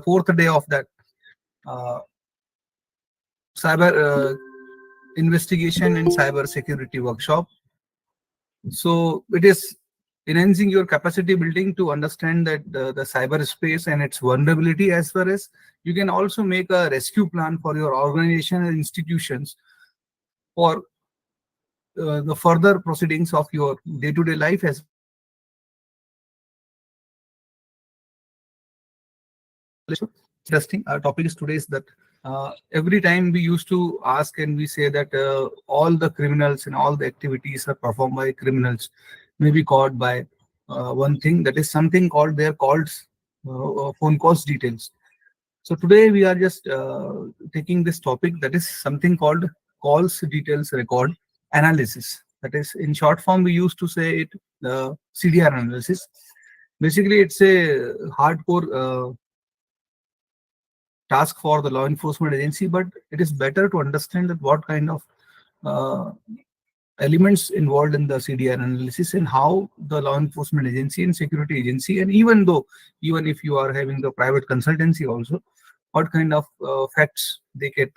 fourth day of that uh, cyber investigation and cyber security workshop. So it is enhancing your capacity building to understand that the cyberspace and its vulnerability, as well as you can also make a rescue plan for your organization and institutions for the further proceedings of your day-to-day life as interesting. Our topic is today is that every time we used to ask and we say that all the criminals and all the activities are performed by criminals may be caught by one thing, that is something called their calls, phone calls details. So today we are just taking this topic, that is something called calls details record analysis. That is, in short form, we used to say it CDR analysis. Basically, it's a hardcore task for the law enforcement agency, but it is better to understand that what kind of uh, elements involved in the CDR analysis and how the law enforcement agency and security agency, and even if you are having the private consultancy also, what kind of facts they get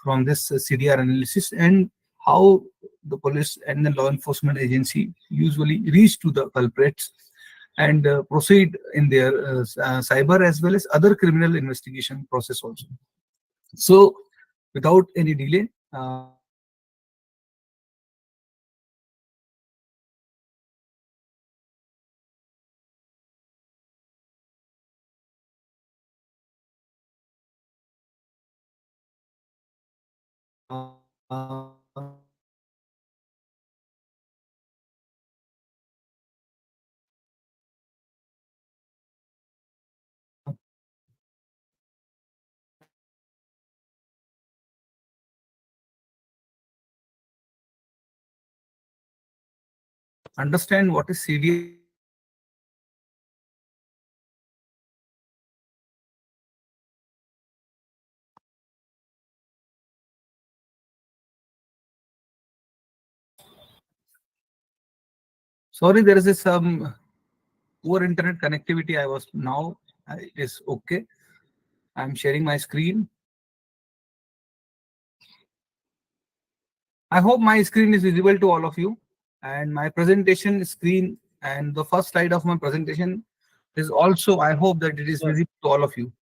from this CDR analysis, and how the police and the law enforcement agency usually reach to the culprits and proceed in their cyber as well as other criminal investigation process also. So without any delay, understand what is CDR. Sorry, there is some poor internet connectivity. I was now it is okay. I'm sharing my screen. I hope my screen is visible to all of you, and my presentation screen and the first slide of my presentation is also, I hope that it is Yes, visible to all of you.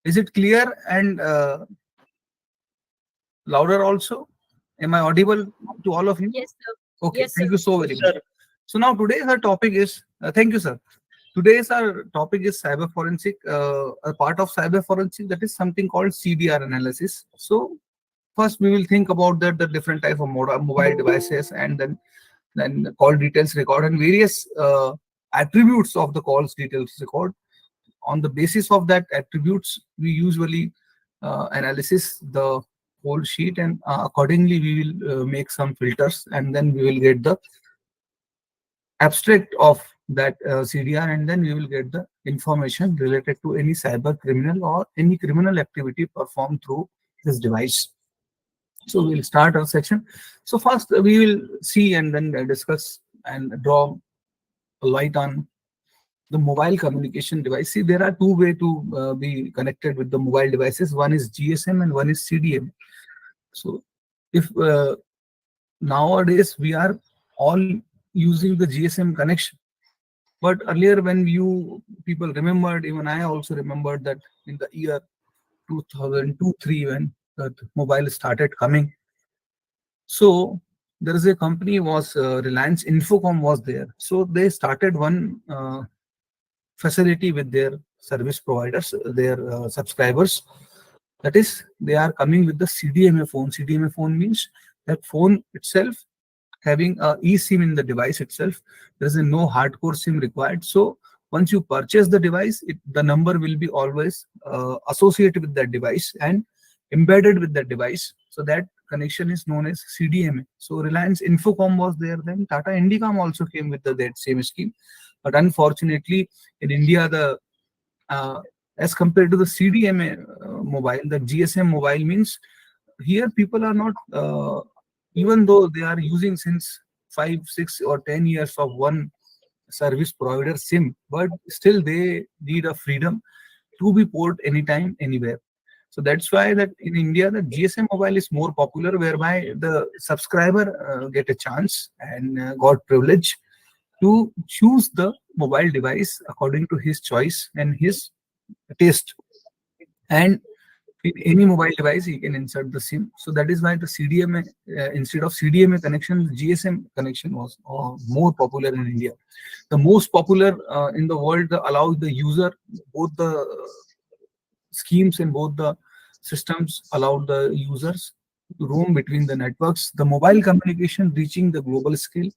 Is it clear and louder also? Am I audible to all of you? Yes, sir. Okay, Yes, thank sir. you so yes, very much. sir. So now today's our topic is, thank you, sir. Today's our topic is cyber forensic. A part of cyber forensic, that is something called CDR analysis. So first we will think about the different type of mobile devices, and then the call details record and various attributes of the calls details record. On the basis of that attributes, we usually analysis the whole sheet, and accordingly we will make some filters, and then we will get the abstract of that CDR, and then we will get the information related to any cyber criminal or any criminal activity performed through this device. So we'll start our section. So first we will see and then discuss and draw a light on the mobile communication device. See, there are two ways to be connected with the mobile devices. One is GSM and one is CDM. So if nowadays we are all using the GSM connection, but earlier when you people remembered, even I also remembered that in the year 2002-3 when the mobile started coming. So there is a company was Reliance Infocom was there. So they started one facility with their service providers, their subscribers. That is, they are coming with the CDMA phone. CDMA phone means that phone itself having a eSIM in the device itself. There is no hardcore SIM required. So once you purchase the device, the number will be always associated with that device and embedded with that device. So that connection is known as CDMA. So Reliance Infocom was there. Then Tata Indicom also came with that same scheme. But unfortunately, in India, the uh, as compared to the CDMA mobile, the GSM mobile means here people are not, even though they are using since 5, 6, or 10 years of one service provider SIM, but still they need a freedom to be port anytime, anywhere. So that's why that in India, the GSM mobile is more popular, whereby the subscriber get a chance and got privilege to choose the mobile device according to his choice and his taste. And in any mobile device, he can insert the SIM. So that is why the CDMA, instead of CDMA connection, the GSM connection was more popular in India. The most popular in the world allows the user, both the schemes and both the systems allowed the users to roam between the networks. The mobile communication reaching the global scale,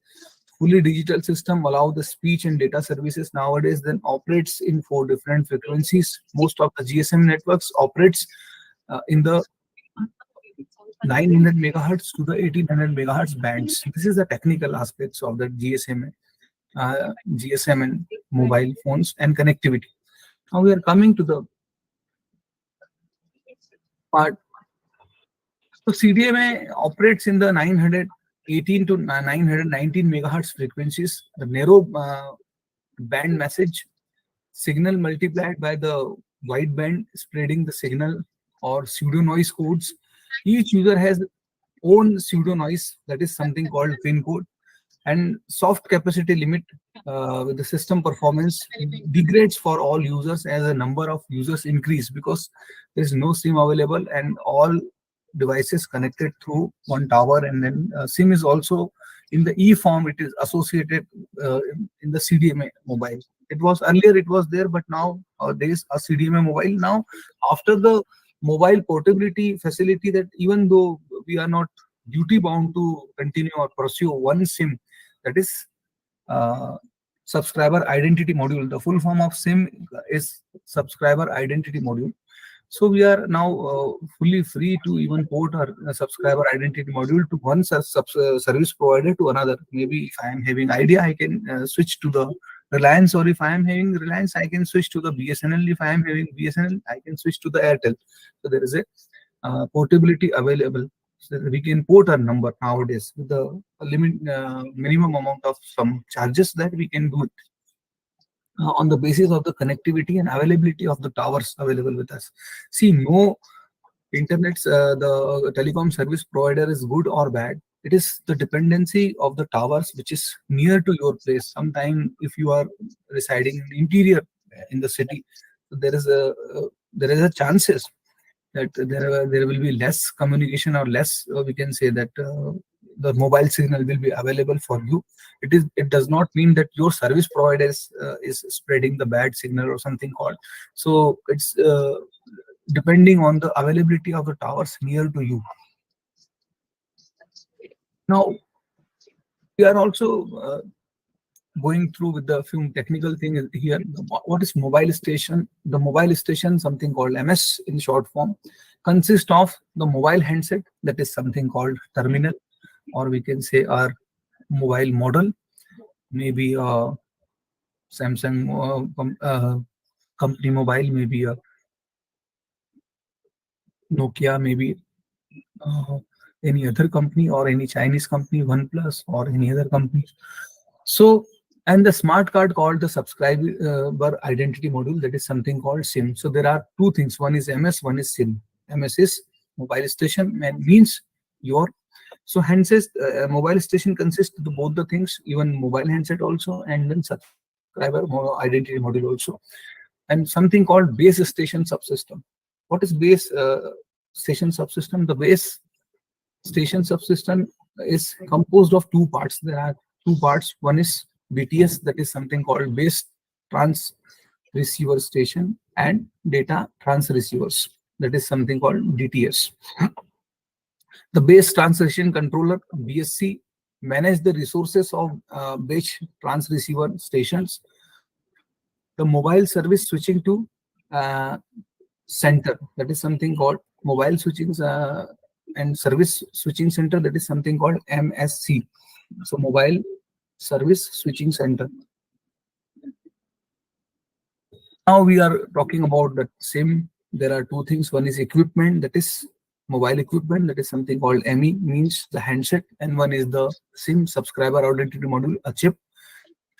fully digital system allow the speech and data services nowadays then operates in 4 different frequencies. Most of the GSM networks operates in the 900 megahertz to the 1800 megahertz bands. This is the technical aspects of the GSM and mobile phones and connectivity. Now we are coming to the part. So CDMA operates in the 918 to 919 megahertz frequencies. The narrow band message signal multiplied by the wideband spreading the signal or pseudo noise codes. Each user has own pseudo noise, that is something called pin code, and soft capacity limit with the system performance degrades for all users as the number of users increase, because there is no SIM available and all devices connected through one tower. And then SIM is also in the E form, it is associated in the CDMA mobile. It was earlier, it was there, but now there is a CDMA mobile. Now, after the mobile portability facility, that even though we are not duty bound to continue or pursue one SIM, that is uh, subscriber identity module. The full form of SIM is subscriber identity module. So we are now fully free to even port our subscriber identity module to one service provider to another. Maybe if I am having Idea, I can switch to the Reliance, or if I am having Reliance, I can switch to the BSNL. If I am having BSNL, I can switch to the Airtel. So there is a portability available. So we can port our number nowadays with the limit, minimum amount of some charges that we can do it on the basis of the connectivity and availability of the towers available with us. See, no internet's the telecom service provider is good or bad. It is the dependency of the towers which is near to your place. Sometime if you are residing in the interior in the city, there is a chances that there will be less communication, or less we can say that the mobile signal will be available for you. It does not mean that your service provider is spreading the bad signal or something called. So it's depending on the availability of the towers near to you. Now we are also going through with the few technical thing here. What is mobile station? The mobile station, something called MS in short form, consists of the mobile handset, that is something called terminal, or we can say our mobile model, maybe a Samsung company mobile, maybe a Nokia, maybe uh, any other company, or any Chinese company, OnePlus, or any other company. So, and the smart card called the subscriber identity module, that is something called SIM. So there are two things. One is MS, one is SIM. MS is mobile station, and means your. So handsets, mobile station consists of both the things, even mobile handset also, and then subscriber identity module also, and something called base station subsystem. What is base station subsystem? The base station subsystem is composed of two parts. There are two parts. One is BTS, that is something called base trans receiver station, and data trans receivers, that is something called DTS. The base translation controller, BSC, manage the resources of base trans receiver stations. The mobile service switching to uh, center, that is something called mobile switching and service switching center, that is something called MSC. So mobile service switching center. Now we are talking about the same. There are two things. One is equipment, that is mobile equipment, that is something called ME, means the handset, and one is the SIM, subscriber identity module, a chip,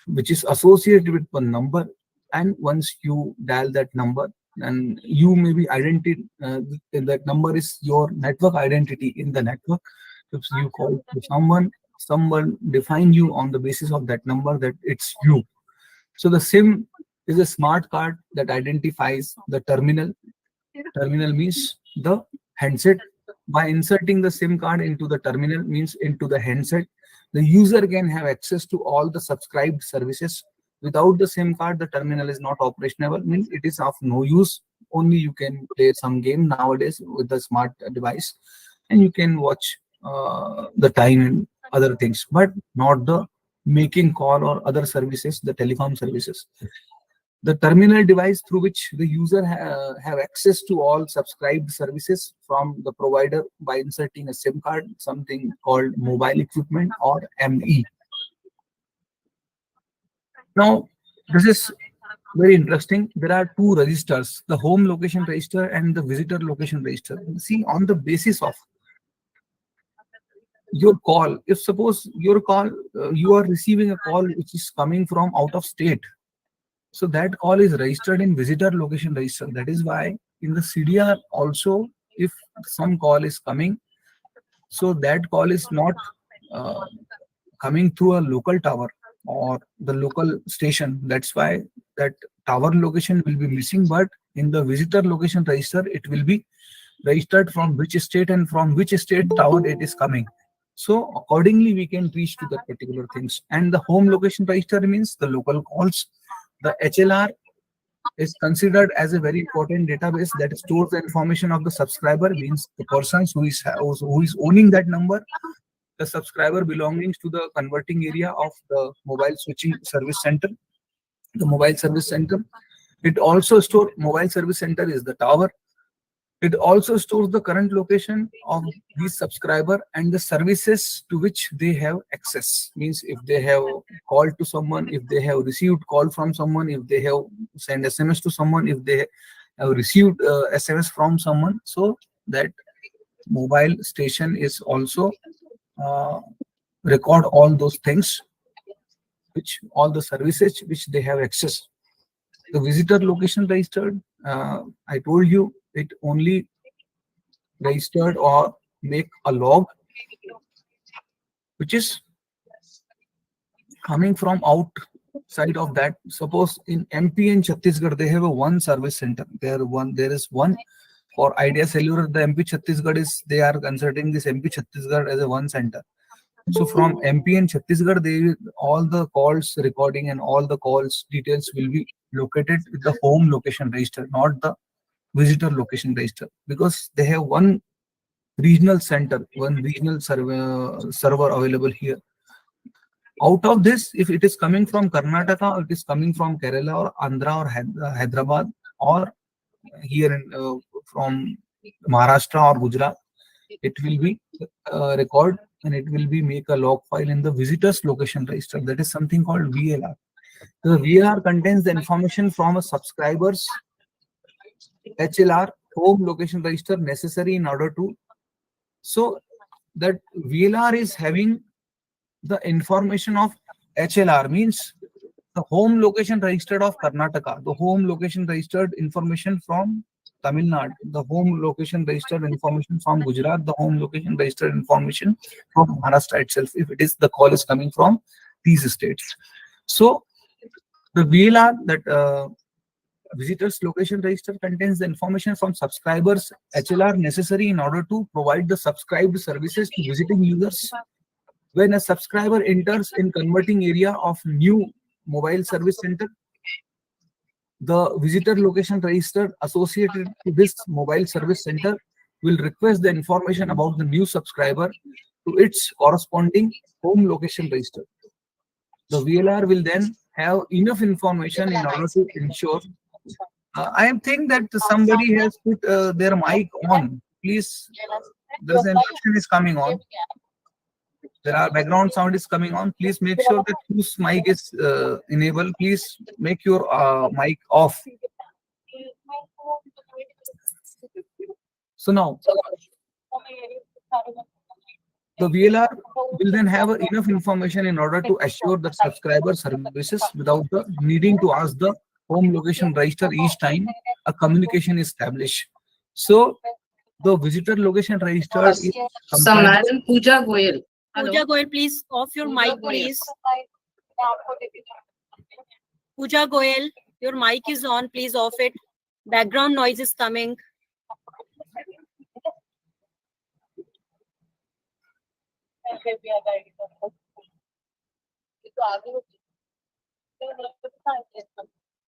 which is associated with one number. And once you dial that number, and you may be identity, that number is your network identity in the network. If you call to someone, someone define you on the basis of that number that it's you. So the SIM is a smart card that identifies the terminal. Terminal means the handset. By inserting the SIM card into the terminal, means into the handset, the user can have access to all the subscribed services. Without the SIM card, the terminal is not operational, means it is of no use. Only you can play some game nowadays with the smart device, and you can watch the time and other things, but not the making call or other services, the telecom services. The terminal device through which the user have access to all subscribed services from the provider by inserting a SIM card, something called mobile equipment or ME. Now, this is very interesting. There are two registers, the home location register and the visitor location register. See, on the basis of your call, if suppose your call, you are receiving a call which is coming from out of state, so that call is registered in visitor location register. That is why in the CDR also, if some call is coming, so that call is not uh, coming through a local tower or the local station. That's why that tower location will be missing, but in the visitor location register, it will be registered from which state and from which state tower it is coming. So accordingly, we can reach to that particular things. And the home location register means the local calls. The HLR is considered as a very important database that stores the information of the subscriber, means the persons who is owning that number, the subscriber belongings to the converting area of the mobile switching service center, the mobile service center. It also stores, mobile service center is the tower. It also stores the current location of the subscriber and the services to which they have access. Means if they have called to someone, if they have received call from someone, if they have sent SMS to someone, if they have received SMS from someone, so that mobile station is also uh, record all those things, which all the services which they have access. The visitor location registered, I told you, it only registered or make a log which is coming from outside of that. Suppose in MP and Chhattisgarh, they have a one service center. There is one for Idea Cellular. The MP Chhattisgarh is, they are considering this MP Chhattisgarh as a one center. So from MP and Chhattisgarh, all the calls recording and all the calls details will be located with the home location register, not the visitor location register, because they have one regional center, one regional server available here. Out of this, if it is coming from Karnataka, or it is coming from Kerala or Andhra or Hyderabad, or here from Maharashtra or Gujarat, it will be record, and it will be make a log file in the visitors location register. That is something called VLR. The VLR contains the information from a subscriber's HLR, home location register, necessary in order to, so that VLR is having the information of HLR, means the home location registered of Karnataka, the home location registered information from Tamil Nadu, the home location registered information from Gujarat, the home location registered information from Maharashtra itself, if it is the call is coming from these states. So the VLR, that visitors location register, contains the information from subscribers HLR necessary in order to provide the subscribed services to visiting users. When a subscriber enters in converting area of new mobile service center, the visitor location register associated to this mobile service center will request the information about the new subscriber to its corresponding home location register. The VLR will then have enough information in order to ensure. I think that somebody has put their mic on. Please, there's an instruction is coming on. There are background sound is coming on. Please make sure that whose mic is enabled. Please make your mic off. So now, the VLR will then have enough information in order to assure the subscriber services without the needing to ask the home location register each time a communication is established. So the visitor location registered is Some comprised. Madam Pooja Goyal. Pooja Hello. Goyal, please off your Pooja mic, Goyal. please. Pooja Goyal, your mic is on. Please off it. Background noise is coming.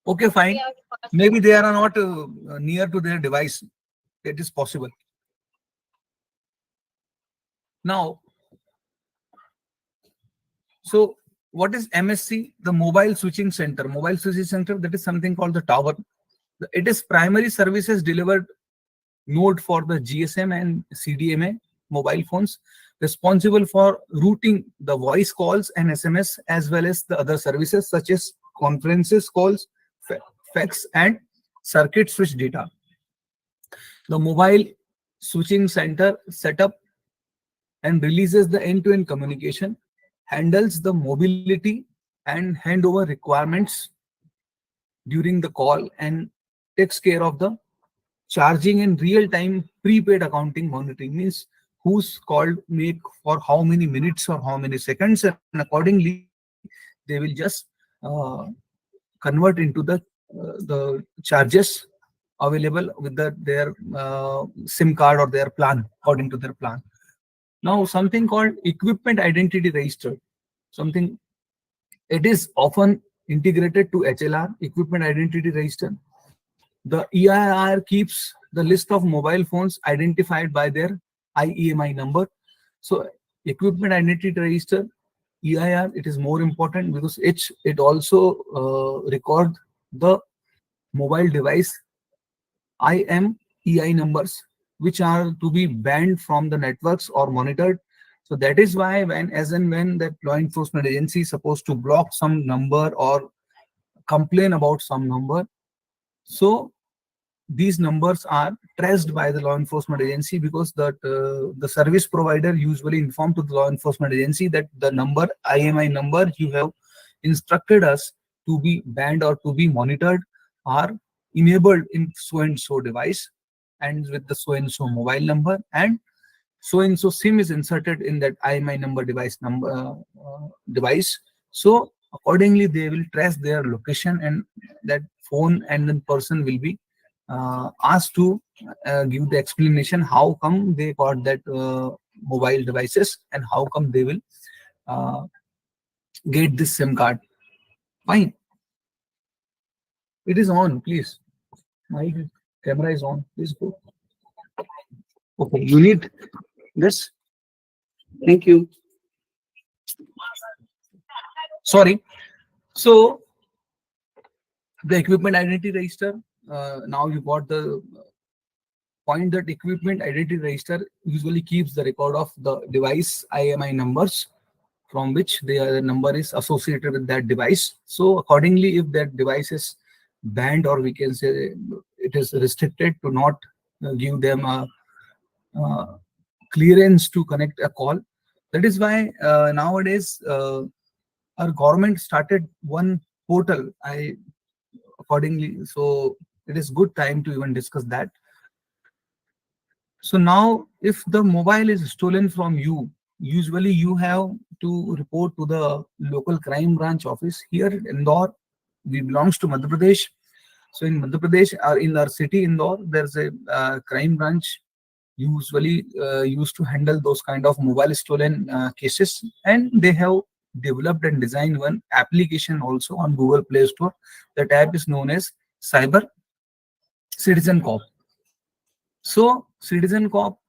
Okay, fine. Maybe they are not near to their device. It is possible. Now, so what is MSC? The mobile switching center. Mobile switching center, that is something called the tower. It is primary services delivered node for the GSM and CDMA mobile phones, responsible for routing the voice calls and SMS as well as the other services such as conferences calls, fax, and circuit switch data. The mobile switching center setup and releases the end-to-end communication, handles the mobility and handover requirements during the call, and takes care of the charging and real-time prepaid accounting monitoring. Means who's called, make for how many minutes or how many seconds, and accordingly they will just uh, convert into the charges available with their SIM card or their plan according to their plan. Now something called equipment identity register, something, it is often integrated to HLR, equipment identity register. The EIR keeps the list of mobile phones identified by their IEMI number. So equipment identity register, EIR, it is more important because it also record the mobile device IMEI numbers, which are to be banned from the networks or monitored. So that is why when, as and when that law enforcement agency is supposed to block some number or complain about some number, so these numbers are traced by the law enforcement agency, because that the service provider usually inform to the law enforcement agency that the number IMI number you have instructed us to be banned or to be monitored are enabled in so and so device and with the so and so mobile number, and so SIM is inserted in that IMI number device. So accordingly they will trace their location, and that phone and the person will be asked to give the explanation how come they got that mobile devices and how come they will uh, get this SIM card. Fine, it is on. Please, my camera is on. Please go. Okay, you need this. Thank you. Sorry. So the equipment identity register. Now you got the point that equipment identity register usually keeps the record of the device IMI numbers from which the number is associated with that device. So accordingly, if that device is banned, or we can say it is restricted to not give them a clearance to connect a call. That is why nowadays our government started one portal. I accordingly, so it is good time to even discuss that. So now, if the mobile is stolen from you, usually you have to report to the local crime branch office. Here in Indore, we belongs to Madhya Pradesh. So in Madhya Pradesh, or in our city Indore, there's a crime branch usually used to handle those kind of mobile stolen cases, and they have developed and designed one application also on Google Play Store. That app is known as Cyber Citizen Cop. So Citizen Cop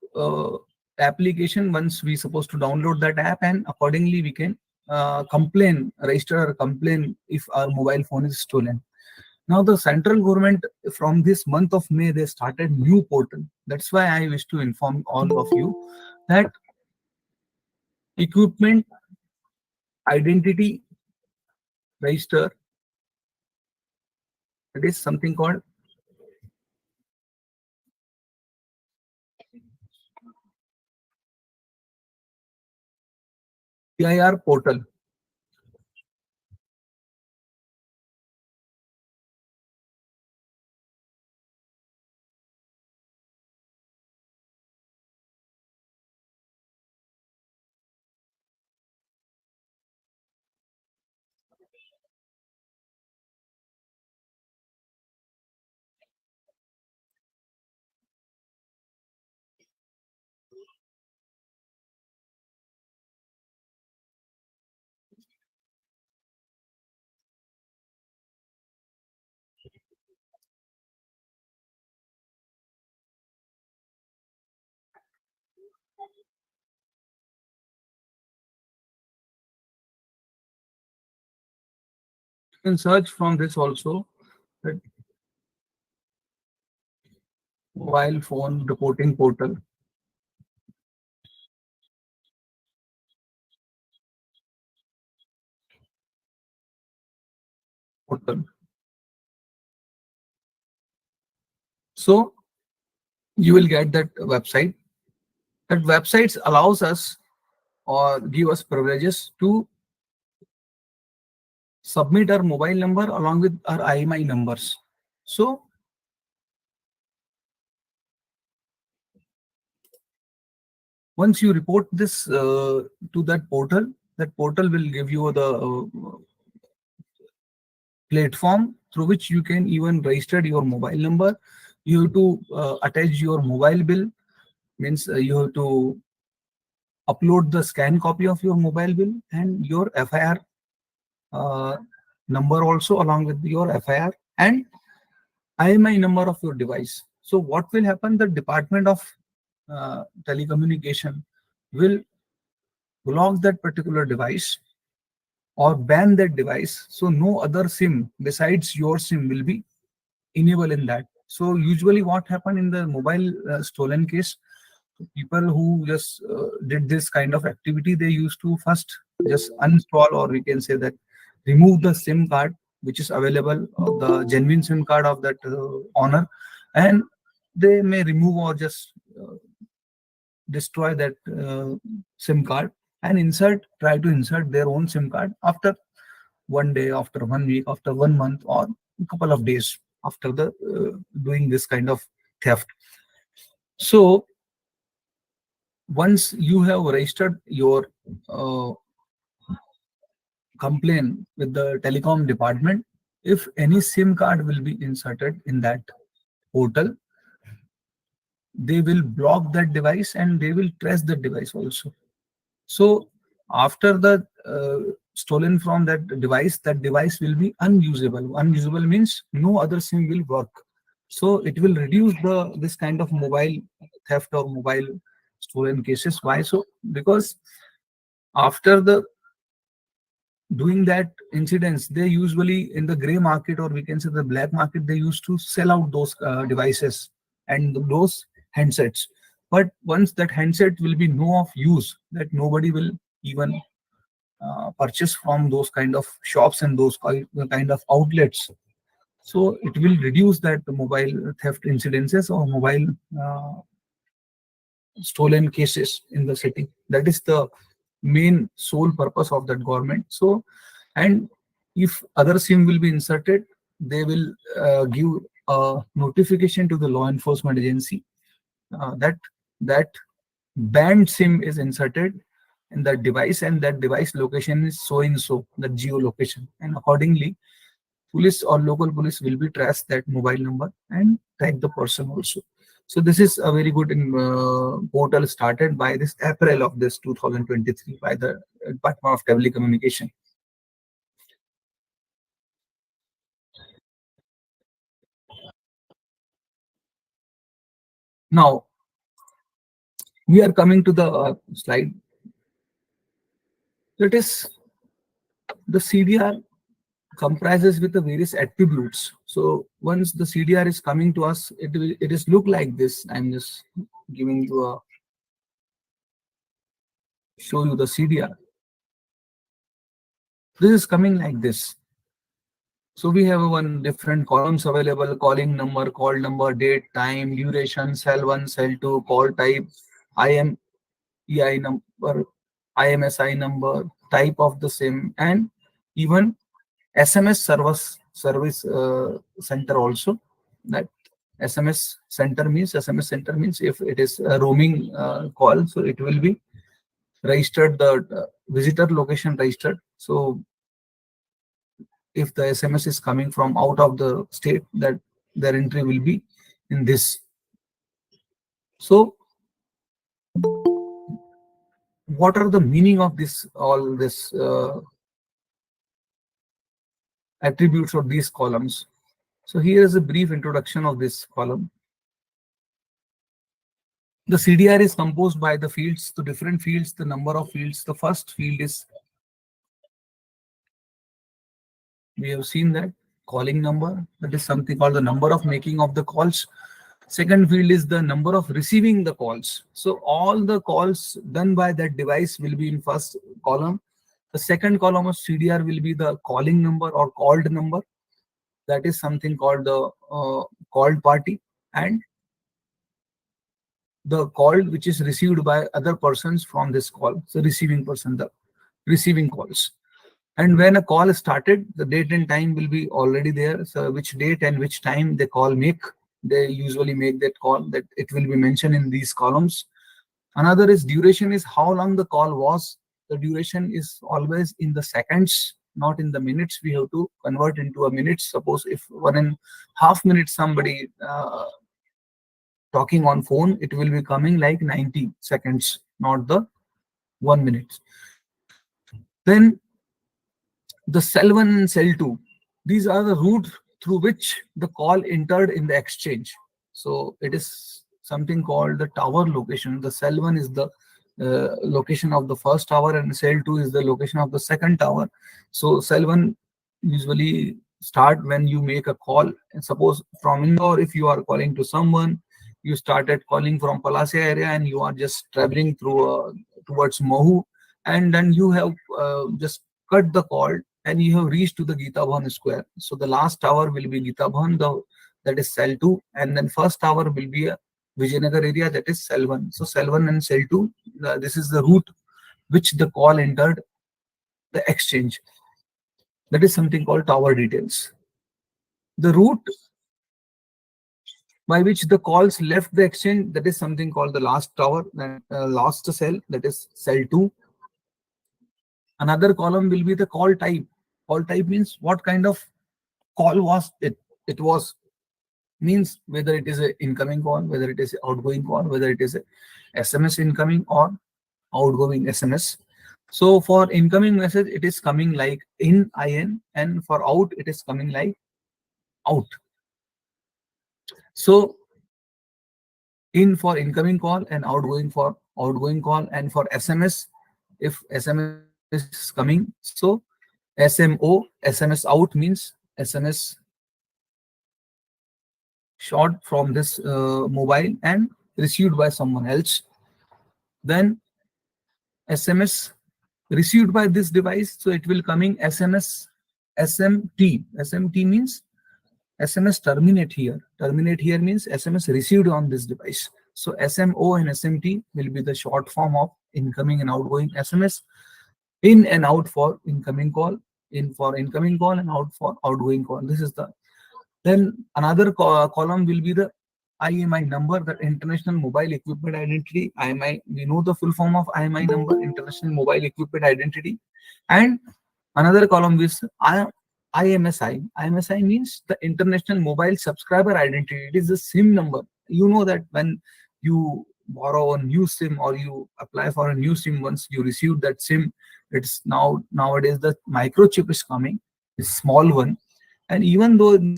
application, once we supposed to download that app, and accordingly we can complain, register a complaint if our mobile phone is stolen. Now the central government from this month of May, they started new portal. That's why I wish to inform all of you that equipment identity register, it is something called CIR portal. You can search from this also, that mobile phone reporting portal. So you will get that website. That websites allows us or give us privileges to submit our mobile number along with our IMI numbers. So once you report this to that portal will give you the platform through which you can even register your mobile number. You have to attach your mobile bill, means you have to upload the scan copy of your mobile bill and your FIR uh, number also along with your FIR and IMI number of your device. So what will happen? The Department of Telecommunication will block that particular device or ban that device. So no other SIM besides your SIM will be enable in that. So usually what happened in the mobile stolen case, people who just did this kind of activity, they used to first just uninstall, or we can say that remove the SIM card which is available, the genuine SIM card of that owner, and they may remove or just destroy that SIM card and try to insert their own SIM card after 1 day, after 1 week, after 1 month, or a couple of days after the doing this kind of theft. So once you have registered your uh, complaint with the telecom department, if any SIM card will be inserted in that portal, they will block that device and they will trace the device also. So after the stolen from that device will be unusable. Unusable means no other SIM will work. So it will reduce the this kind of mobile theft or mobile stolen cases. Why so? Because after the doing that incidents, they usually in the gray market, or we can say the black market, they used to sell out those devices and those handsets. But once that handset will be no of use, that nobody will even purchase from those kind of shops and those kind of outlets. So it will reduce that mobile theft incidences or mobile stolen cases in the city. That is the main sole purpose of that government. So, and if other SIM will be inserted, they will give a notification to the law enforcement agency that banned SIM is inserted in that device, and that device location is so and so, the geolocation, and accordingly police or local police will be trace that mobile number and track the person also. So this is a very good portal started by this April of this 2023 by the Department of Telecommunication. Now we are coming to the slide. That is, the CDR comprises with the various attributes. So once the CDR is coming to us, it is look like this. I'm just giving you a show you the CDR. This is coming like this. So we have one different columns available: calling number, call number, date, time, duration, cell 1, cell 2, call type, IMEI number, IMSI number, type of the SIM, and even SMS service center also. That SMS center means if it is a roaming call, so it will be registered, the visitor location registered. So if the SMS is coming from out of the state, that their entry will be in this. So what are the meaning of this, all this attributes or these columns? So here is a brief introduction of this column. The CDR is composed by the fields, the different fields, the number of fields. The first field is, we have seen that, calling number. That is something called the number of making of the calls. Second field is the number of receiving the calls. So all the calls done by that device will be in first column. The second column of CDR will be the calling number or called number. That is something called the called party, and the call which is received by other persons from this call. So receiving person, the receiving calls. And when a call is started, the date and time will be already there. So which date and which time the call make, they usually make that call, that it will be mentioned in these columns. Another is duration, is how long the call was. The duration is always in the seconds, not in the minutes. We have to convert into a minute. Suppose if 1.5 minutes somebody talking on phone, it will be coming like 90 seconds, not the 1 minute. Then the cell 1 and cell 2, these are the route through which the call entered in the exchange. So it is something called the tower location. The cell 1 is the location of the first tower, and cell 2 is the location of the second tower. So cell 1 usually start when you make a call. And suppose from Indore, if you are calling to someone, you started calling from Palasia area and you are just traveling through towards Mahu, and then you have just cut the call and you have reached to the Gita Bhavan square. So the last tower will be Gita Bhavan, that is cell 2, and then first tower will be a Vijayanagar area, that is cell 1. So cell 1 and cell 2, this is the route which the call entered the exchange. That is something called tower details. The route by which the calls left the exchange, that is something called the last tower, and last cell, that is cell 2. Another column will be the call type. Call type means what kind of call was it. It was, means whether it is an incoming call, whether it is an outgoing call, whether it is a SMS incoming or outgoing SMS. So for incoming message, it is coming like in, and for out, it is coming like out. So in for incoming call and outgoing for outgoing call, and for SMS, if SMS is coming, so SMO, SMS out means SMS short from this mobile and received by someone else. Then SMS received by this device, so it will coming SMS SMT. SMT means SMS terminate here. Terminate here means SMS received on this device. So SMO and SMT will be the short form of incoming and outgoing SMS. In and out for incoming call, in for incoming call, and out for outgoing call. This is the. Then another column will be the IMI number, the International Mobile Equipment Identity. IMI, we know the full form of IMI number, International Mobile Equipment Identity. And another column is IMSI. IMSI means the International Mobile Subscriber Identity. It is the SIM number. You know that when you borrow a new SIM or you apply for a new SIM, once you receive that SIM, it's nowadays the microchip is coming, a small one. And even though in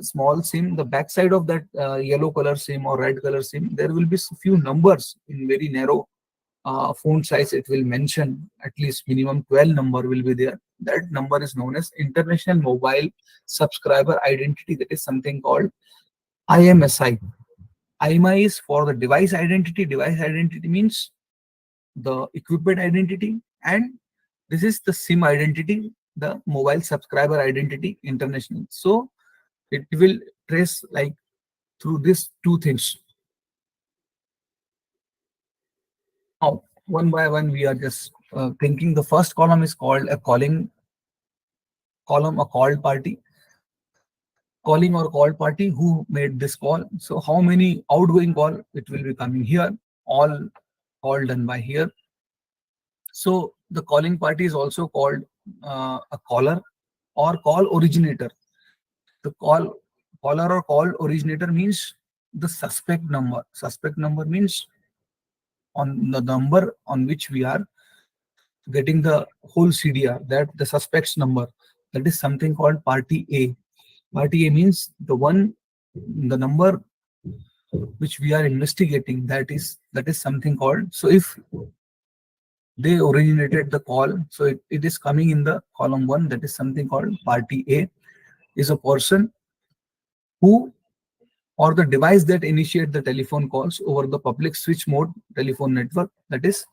small SIM, the backside of that yellow color SIM or red color SIM, there will be few numbers in very narrow font size. It will mention at least minimum 12 number will be there. That number is known as International Mobile Subscriber Identity. That is something called IMSI. IMI is for the device identity. Device identity means the equipment identity, and this is the SIM identity, the mobile subscriber identity, international. So it will trace like through these two things. Now, one by one, we are just thinking. The first column is called a calling column, a called party. Calling or called party, who made this call. So how many outgoing call, it will be coming here, all call done by here. So the calling party is also called a caller or call originator. The caller or call originator means the suspect number. Suspect number means on the number on which we are getting the whole CDR, that the suspect's number. That is something called party A. Party A means the number which we are investigating, that is something called. So if they originated the call, so it is coming in the column 1, that is something called party A is a person who or the device that initiate the telephone calls over the public switch mode telephone network, that is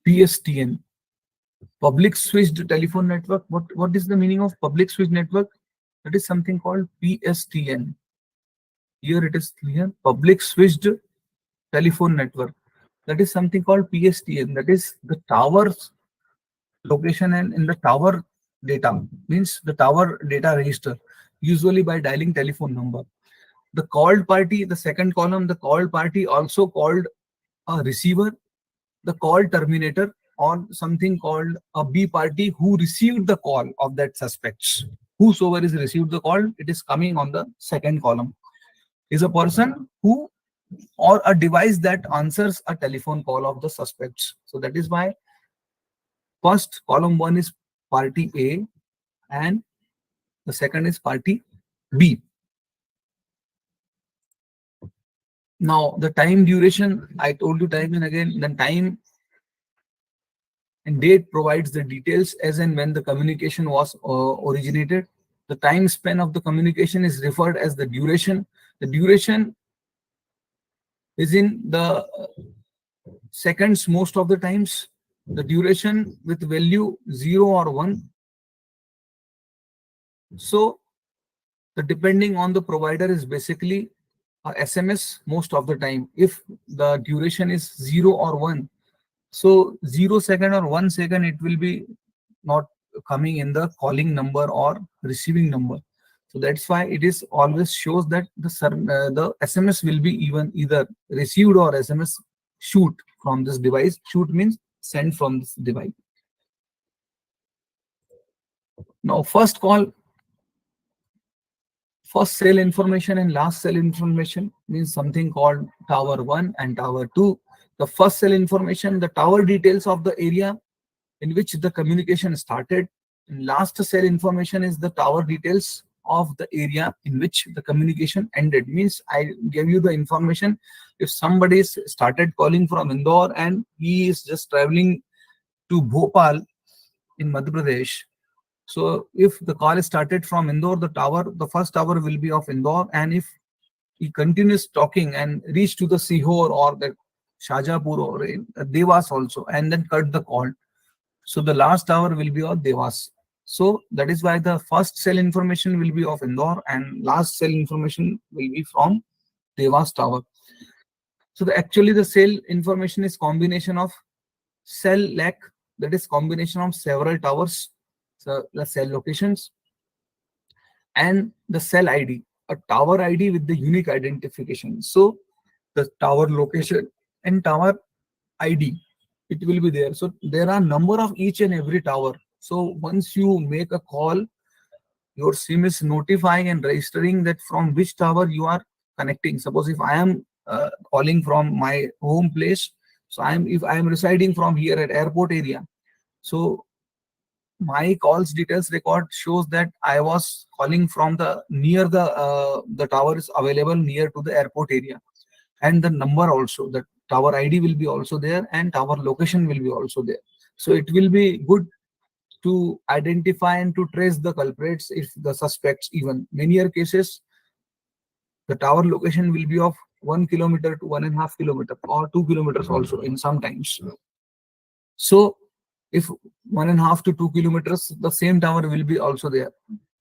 PSTN. Public switched telephone network. What is the meaning of public switch network? That is something called PSTN. Here it is clear. Public switched telephone network. That is something called PSTN. That is the tower's location and in the tower data, means the tower data register, usually by dialing telephone number. The called party, the second column, the called party also called a receiver, the call terminator, or something called a B party who received the call of that suspects. Whosoever is received the call, it is coming on the second column, is a person who or a device that answers a telephone call of the suspects. So that is why first column 1 is party A and the second is party B. Now the time duration, I told you time and again, the time and date provides the details as and when the communication was originated. The time span of the communication is referred as the duration. The duration is in the seconds most of the times. The duration with value 0 or 1. So the depending on the provider is basically a SMS most of the time. If the duration is 0 or 1, so 0 second or 1 second, it will be not coming in the calling number or receiving number. So that's why it is always shows that the SMS will be even either received or SMS shoot from this device. Shoot means send from this device. Now first cell information and last cell information means something called tower 1 and tower 2. The first cell information, the tower details of the area in which the communication started. And last cell information is the tower details of the area in which the communication ended. Means I gave you the information. If somebody started calling from Indore and he is just traveling to Bhopal in Madhya Pradesh. So if the call is started from Indore, the first tower will be of Indore, and if he continues talking and reach to the Sihor or the Shajapur or Devas also, and then cut the call, so the last tower will be of Devas. So that is why the first cell information will be of Indore and last cell information will be from Devas tower. So actually the cell information is combination of cell lac, that is combination of several towers, so the cell locations, and the cell ID, a tower ID with the unique identification. So the tower location and tower ID, it will be there. So there are number of each and every tower. So once you make a call, your SIM is notifying and registering that from which tower you are connecting. Suppose if I am calling from my home place, so if I am residing from here at airport area, so my calls details record shows that I was calling from the near the tower is available near to the airport area, and the number also, the tower ID will be also there and tower location will be also there. So it will be good to identify and to trace the culprits if the suspects, even many cases the tower location will be of 1 kilometer to 1.5 kilometer or 2 kilometers also in some times. So if 1.5 to 2 kilometers, the same tower will be also there.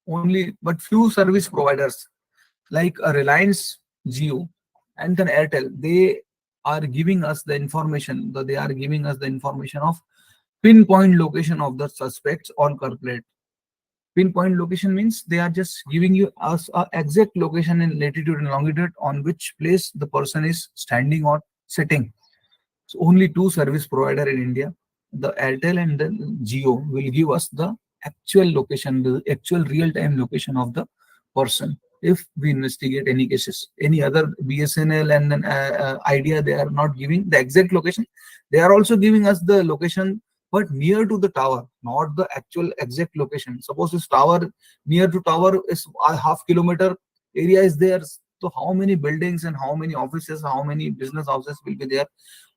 Only but few service providers like a Reliance Jio and an Airtel, they are giving us the information that they are giving us the information of pinpoint location of the suspects or culprit. Pinpoint location means they are just giving you us a exact location in latitude and longitude on which place the person is standing or sitting. So only two service provider in India, the Airtel and the Jio, will give us the actual location, the actual real-time location of the person. If we investigate any cases, any other BSNL and then Idea, they are not giving the exact location. They are also giving us the location but near to the tower, not the actual exact location. Suppose this tower, near to tower is a half kilometer area is there. So how many buildings and how many offices, how many business houses will be there?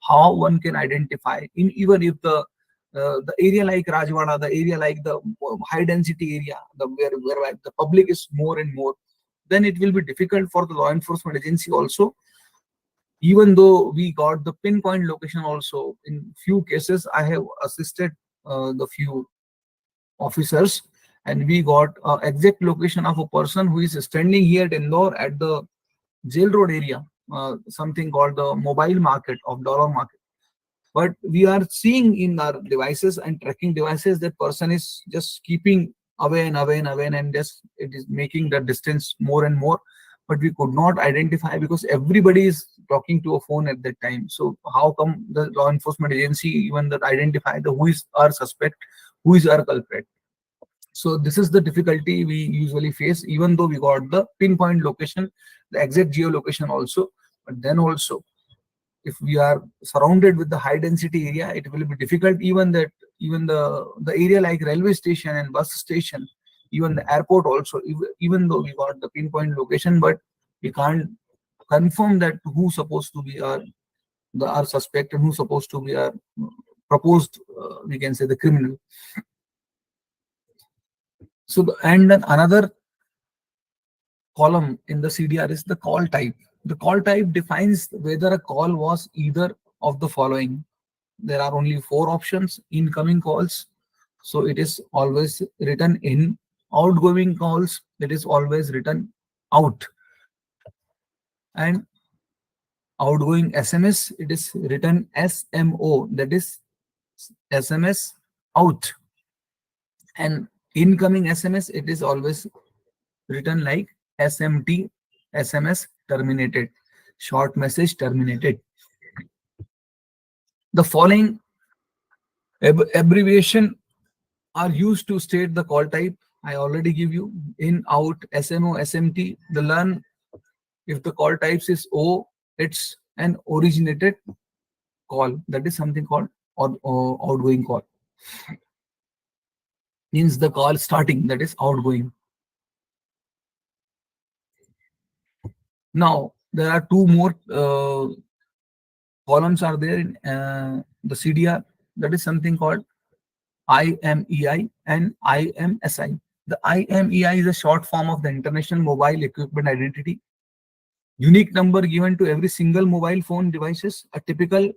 How one can identify? In even if the area like Rajwada, the area like the high density area, the where the public is more and more, then it will be difficult for the law enforcement agency also. Even though we got the pinpoint location also, in few cases I have assisted the few officers, and we got exact location of a person who is standing here at Indore at the jail road area, something called the mobile market of dollar market. But we are seeing in our devices and tracking devices that person is just keeping away and away and away, and just it is making the distance more and more. But we could not identify because everybody is talking to a phone at that time. So how come the law enforcement agency even that identify the who is our suspect, who is our culprit? So this is the difficulty we usually face, even though we got the pinpoint location, the exact geolocation also. But then also, if we are surrounded with the high density area, it will be difficult. Even that, even the area like railway station and bus station, even the airport also, even though we got the pinpoint location, but we can't confirm that who supposed to be our suspect and who supposed to be our proposed, we can say, the criminal. So and then another column in the CDR is the call type. The call type defines whether a call was either of the following. There are only four options: incoming calls, so it is always written in; outgoing calls, it is always written out; and outgoing SMS, it is written SMO, that is SMS out; and incoming SMS, it is always written like SMT, SMS terminated, short message terminated. The following abbreviation are used to state the call type. I already give you: in, out, SMO, SMT. The learn, if the call types is O, it's an originated call. That is something called or outgoing call. Means the call starting, that is outgoing. Now there are two more columns are there in the CDR. That is something called IMEI and IMSI. The IMEI is a short form of the International Mobile Equipment Identity. Unique number given to every single mobile phone devices, a typical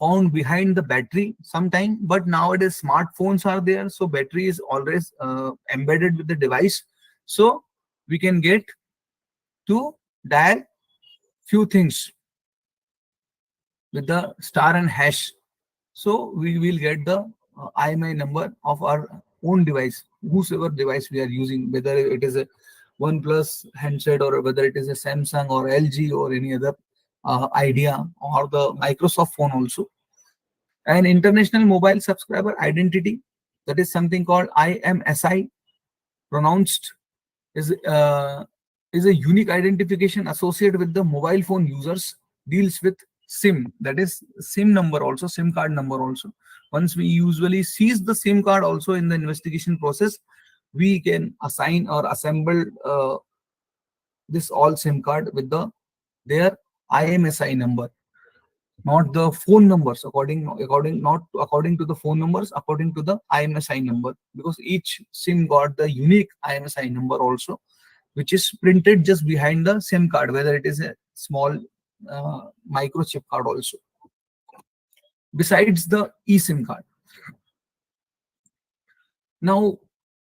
found behind the battery sometime, but nowadays smartphones are there, so battery is always embedded with the device. So we can get to dial few things with the star and hash. So we will get the IMEI number of our own device, whosoever device we are using, whether it is a OnePlus handset or whether it is a Samsung or LG or any other Idea or the Microsoft phone also. An international mobile subscriber identity, that is something called IMSI, pronounced is a unique identification associated with the mobile phone users, deals with SIM, that is SIM number also, SIM card number also. Once we usually seize the SIM card also in the investigation process, we can assign or assemble this all SIM card with their IMSI number, not the phone numbers, not according to the phone numbers, according to the IMSI number, because each SIM got the unique IMSI number also, which is printed just behind the SIM card, whether it is a small microchip card also, besides the eSIM card. Now,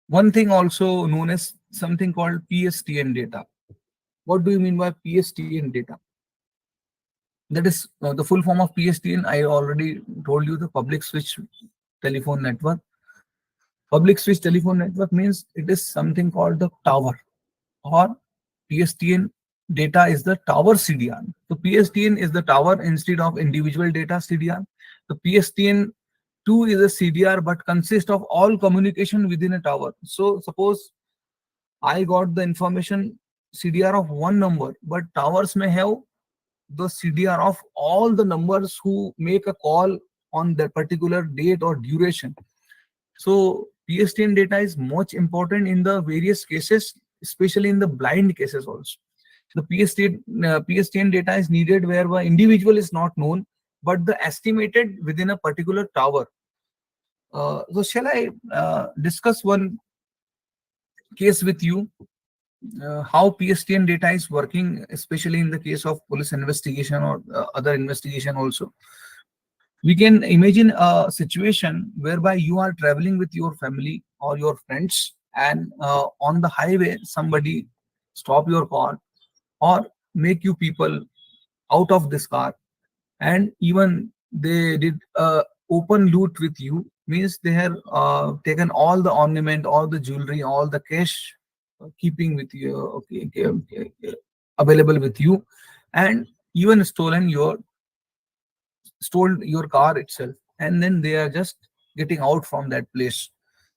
one thing also known as something called PSTN data. What do you mean by PSTN data? That is the full form of PSTN. I already told you, the public switch telephone network. Public switch telephone network means it is something called the tower, or PSTN data is the tower CDR. So PSTN is the tower instead of individual data CDR. The PSTN2 is a CDR but consists of all communication within a tower. So suppose I got the information CDR of one number, but towers may have the CDR of all the numbers who make a call on that particular date or duration. So PSTN data is much important in the various cases, especially in the blind cases also. The PSTN data is needed where the individual is not known, but the estimated within a particular tower. So shall I discuss one case with you, how PSTN data is working, especially in the case of police investigation or other investigation also. We can imagine a situation whereby you are traveling with your family or your friends, and on the highway somebody stop your car or make you people out of this car, and even they did open loot with you, means they have taken all the ornament, all the jewelry, all the cash, keeping with you, okay, available with you, and even stole your car itself, and then they are just getting out from that place.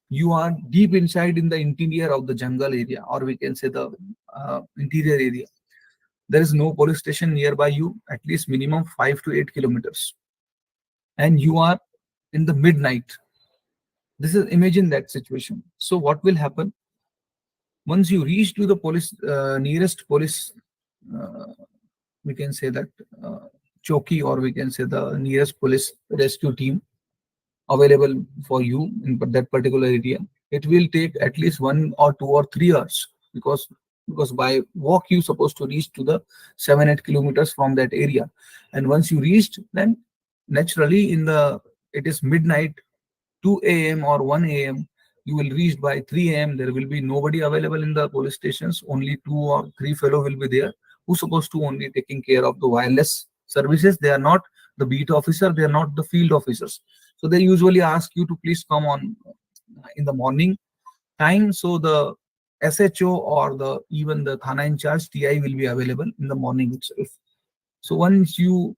You are deep inside in the interior of the jungle area, or we can say the interior area. There is no police station nearby you, at least minimum 5 to 8 kilometers, and you are in the midnight. This is, imagine that situation. So what will happen once you reach to the police, nearest police, uh, we can say that uh, choki, or we can say the nearest police rescue team available for you in that particular area. It will take at least 1 or 2 or 3 hours, because by walk you supposed to reach to the 7 8 kilometers from that area. And once you reached, then naturally in the, it is midnight, 2 a.m. or 1 a.m. You will reach by 3 a.m. There will be nobody available in the police stations. Only 2 or 3 fellow will be there who supposed to only taking care of the wireless services. They are not the beat officer. They are not the field officers. So they usually ask you to please come on in the morning time. So the SHO or the even the Thana in charge TI will be available in the morning itself. So once you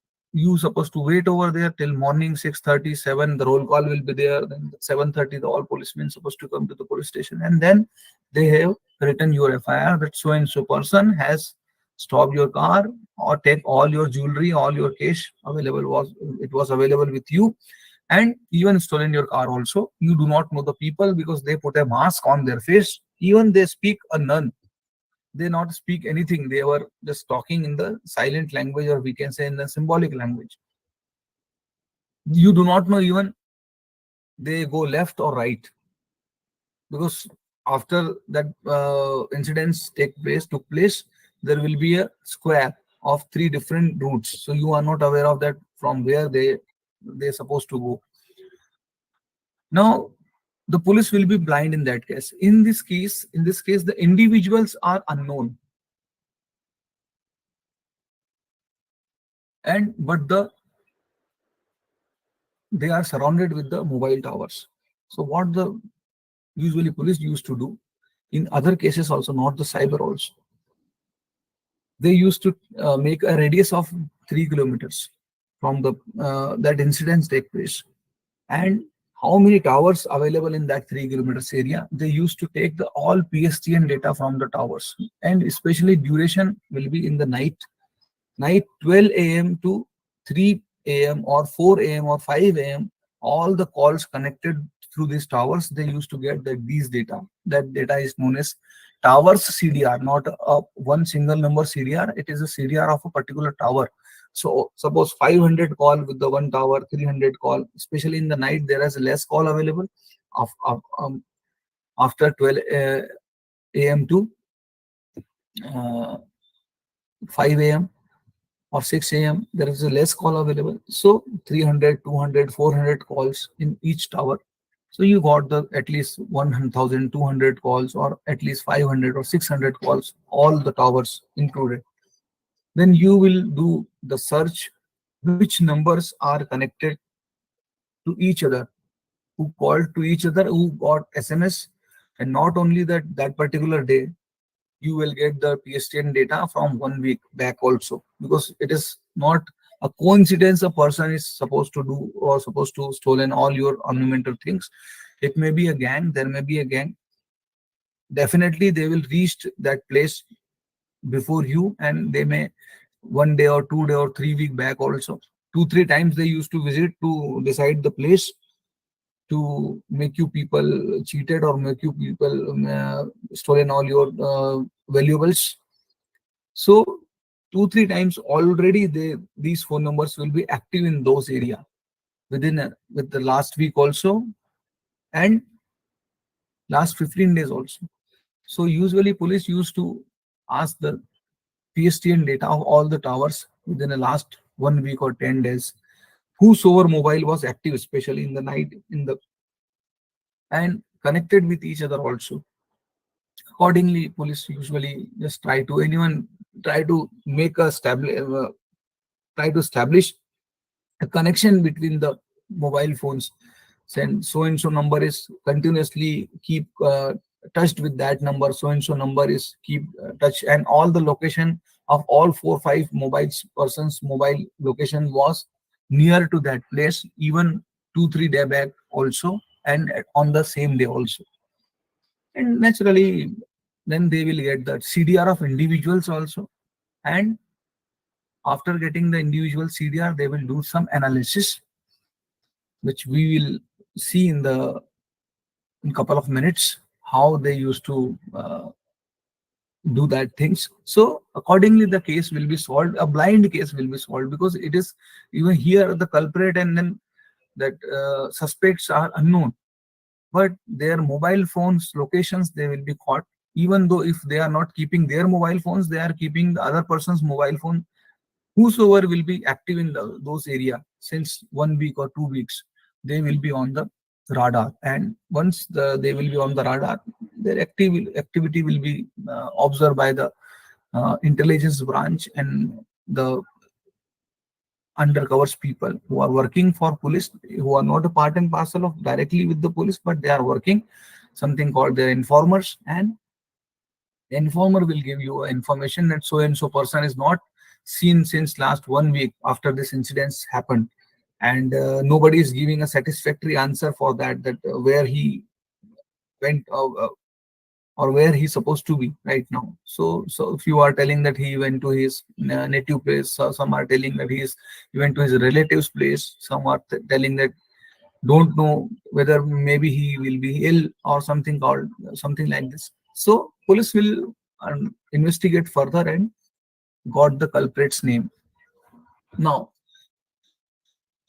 supposed to wait over there till morning 6:37, the roll call will be there. Then 7:30, the all policemen supposed to come to the police station, and then they have written your FIR that so and so person has stopped your car or take all your jewelry, all your cash available was, it was available with you, and even stolen your car also. You do not know the people because they put a mask on their face. Even they speak a none, they not speak anything, they were just talking in the silent language, or we can say in the symbolic language. You do not know even they go left or right, because after that incidents took place, there will be a square of 3 different routes, so you are not aware of that from where they supposed to go. Now the police will be blind in that case. In this case the individuals are unknown, and but they are surrounded with the mobile towers. So what the usually police used to do in other cases also, not the cyber also, they used to make a radius of 3 kilometers from the that incidents take place, and how many towers available in that 3 kilometers area. They used to take the all PSTN data from the towers, and especially duration will be in the night 12 a.m. to 3 a.m. or 4 a.m. or 5 a.m. All the calls connected through these towers, they used to get these data. That data is known as towers CDR, not a one single number CDR. It is a CDR of a particular tower. So suppose 500 call with the one tower, 300 call, especially in the night, there is less call available after 12 a.m. to uh, 5 a.m. or 6 a.m. there is a less call available. So 300, 200, 400 calls in each tower. So you got the at least 1,200 calls, or at least 500 or 600 calls, all the towers included. Then you will do the search, which numbers are connected to each other, who called to each other, who got SMS. And not only that, that particular day, you will get the PSTN data from 1 week back also, because it is not a coincidence a person is supposed to do or supposed to stolen all your ornamental things. It may be a gang, there may be a gang. Definitely they will reach that place before you, and they may 1 day or 2 day or 3 week back also 2-3 times they used to visit to decide the place, to make you people cheated or make you people stolen all your valuables. So 2-3 times already these phone numbers will be active in those area with the last week also, and last 15 days also. So usually police used to ask the PSTN data of all the towers within the last 1 week or 10 days. Whosoever mobile was active, especially in the night, in the and connected with each other also. Accordingly, police usually just try to make a try to establish a connection between the mobile phones. Send so and so number is continuously keep touched with that number. So and so number is keep touch, and all the location of all 4-5 mobiles persons mobile location was near to that place, even 2-3 day back also, and on the same day also. And naturally, then they will get the CDR of individuals also. And after getting the individual CDR, they will do some analysis, which we will see in couple of minutes how they used to do that things. So accordingly, the case will be solved. A blind case will be solved because it is even here the culprit and then that suspects are unknown, but their mobile phones locations they will be caught. Even though if they are not keeping their mobile phones, they are keeping the other person's mobile phone. Whosoever will be active in those area since 1 week or 2 weeks, they will be on the radar. And once they will be on the radar, their activity will be observed by the intelligence branch and the undercovers people who are working for police, who are not a part and parcel of directly with the police, but they are working something called their informers. And the informer will give you information that so and so person is not seen since last 1 week after this incidents happened, and nobody is giving a satisfactory answer for that where he went or where he's supposed to be right now. So if you are telling that he went to his native place, so some are telling that he went to his relative's place, some are telling that don't know whether maybe he will be ill or something called something like this. So police will investigate further and got the culprit's name. Now,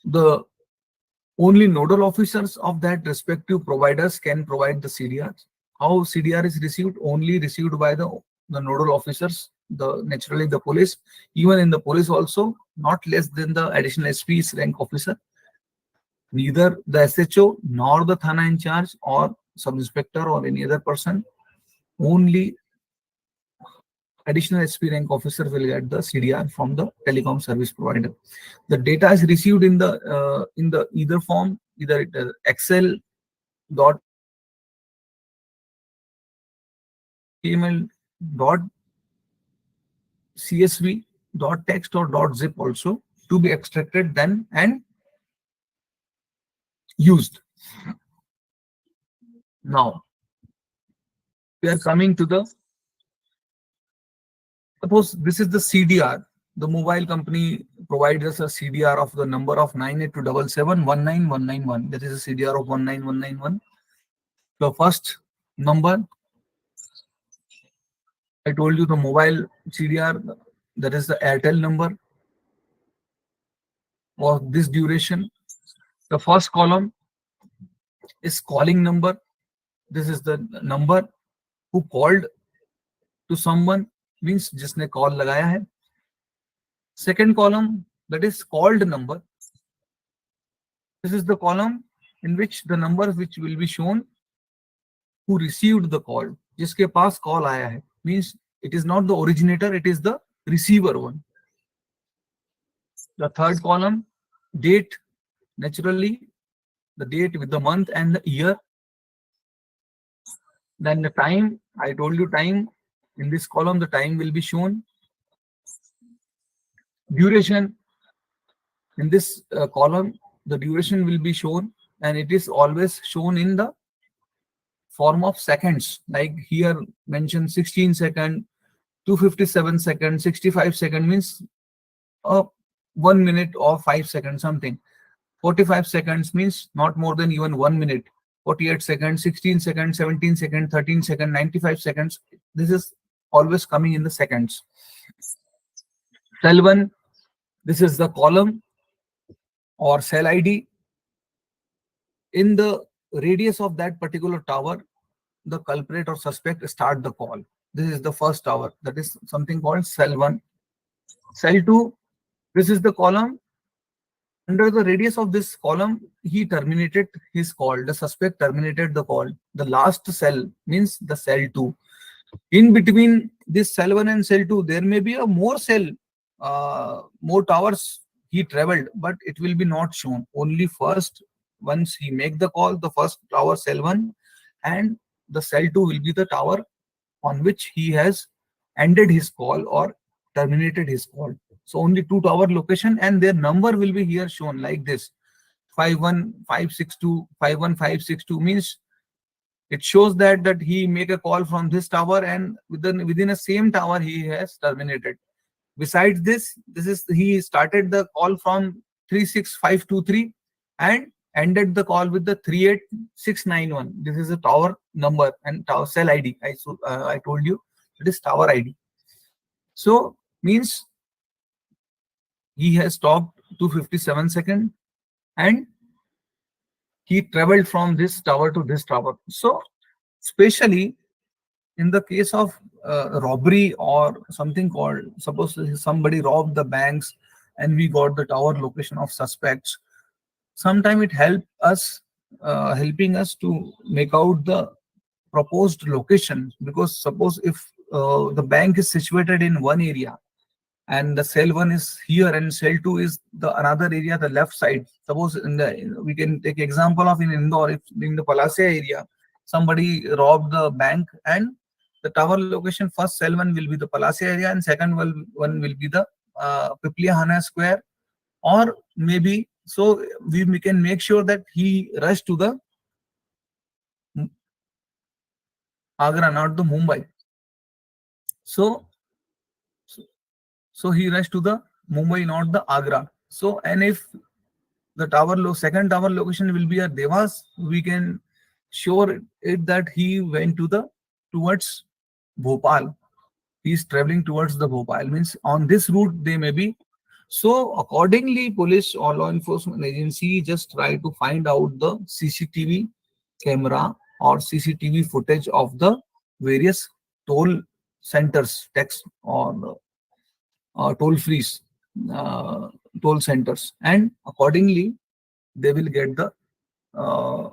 the only nodal officers of that respective providers can provide the CDR. How CDR is received? Only received by the nodal officers, the naturally the police. Even in the police also, not less than the additional SP's rank officer. Neither the SHO nor the Thana in charge or sub-inspector or any other person. Only additional SP rank officer will get the CDR from the telecom service provider. The data is received in the either form, either it is Excel dot email dot CSV dot text or dot zip also to be extracted then and used. Now we are coming to the, suppose this is the CDR. The mobile company provides us a CDR of the number of 9827719191. That is a CDR of 19191. The first number, I told you the mobile CDR, that is the Airtel number for this duration. The first column is calling number. This is the number who called to someone, means जिसने call लगाया है. Second column, that is called number. This is the column in which the number which will be shown who received the call, जिसके पास call आया है, means it is not the originator, it is the receiver one. The third column, date, naturally the date with the month and the year. Then the time, I told you time. In this column, the time will be shown. Duration, in this column, the duration will be shown, and it is always shown in the form of seconds. Like here mentioned 16 second, 257 seconds, 65 second, means 1 minute or 5 seconds something. 45 seconds means not more than even 1 minute. 48 seconds, 16 seconds, 17 seconds, 13 seconds, 95 seconds. This is always coming in the seconds. Cell 1, this is the column or cell ID. In the radius of that particular tower, the culprit or suspect start the call. This is the first tower. That is something called cell 1. Cell 2, this is the column. Under the radius of this column, he terminated his call. The suspect terminated the call. The last cell means the cell 2. In between this cell 1 and cell 2, there may be a more cell, more towers he traveled, but it will be not shown. Only first, once he make the call, the first tower cell 1 and the cell 2 will be the tower on which he has ended his call or terminated his call. So only two tower location and their number will be here shown like this. 51562, 51562 means it shows that he make a call from this tower and within a same tower he has terminated. Besides this is he started the call from 36523 and ended the call with the 38691. This is a tower number and tower cell ID. I told you it is tower ID. So means he has talked 257 seconds and he traveled from this tower to this tower. So especially in the case of robbery or something called, suppose somebody robbed the banks and we got the tower location of suspects, sometime it helping us to make out the proposed location. Because suppose if the bank is situated in one area and the cell 1 is here and cell 2 is the another area, the left side. Suppose we can take example of in Indore, if in the Palacia area somebody robbed the bank and the tower location, first cell 1 will be the Palacia area and second one will be the Pipliahana Square, or maybe so we can make sure that he rushed to the Agra, not the Mumbai. So he rushed to the Mumbai, not the Agra. So and if the second tower location will be at Devas, we can sure it that he went towards Bhopal. He is traveling towards the Bhopal, means on this route they may be. So accordingly, police or law enforcement agency just try to find out the CCTV camera or CCTV footage of the various toll centers, tax or toll frees, uh, toll centers, and accordingly they will get uh,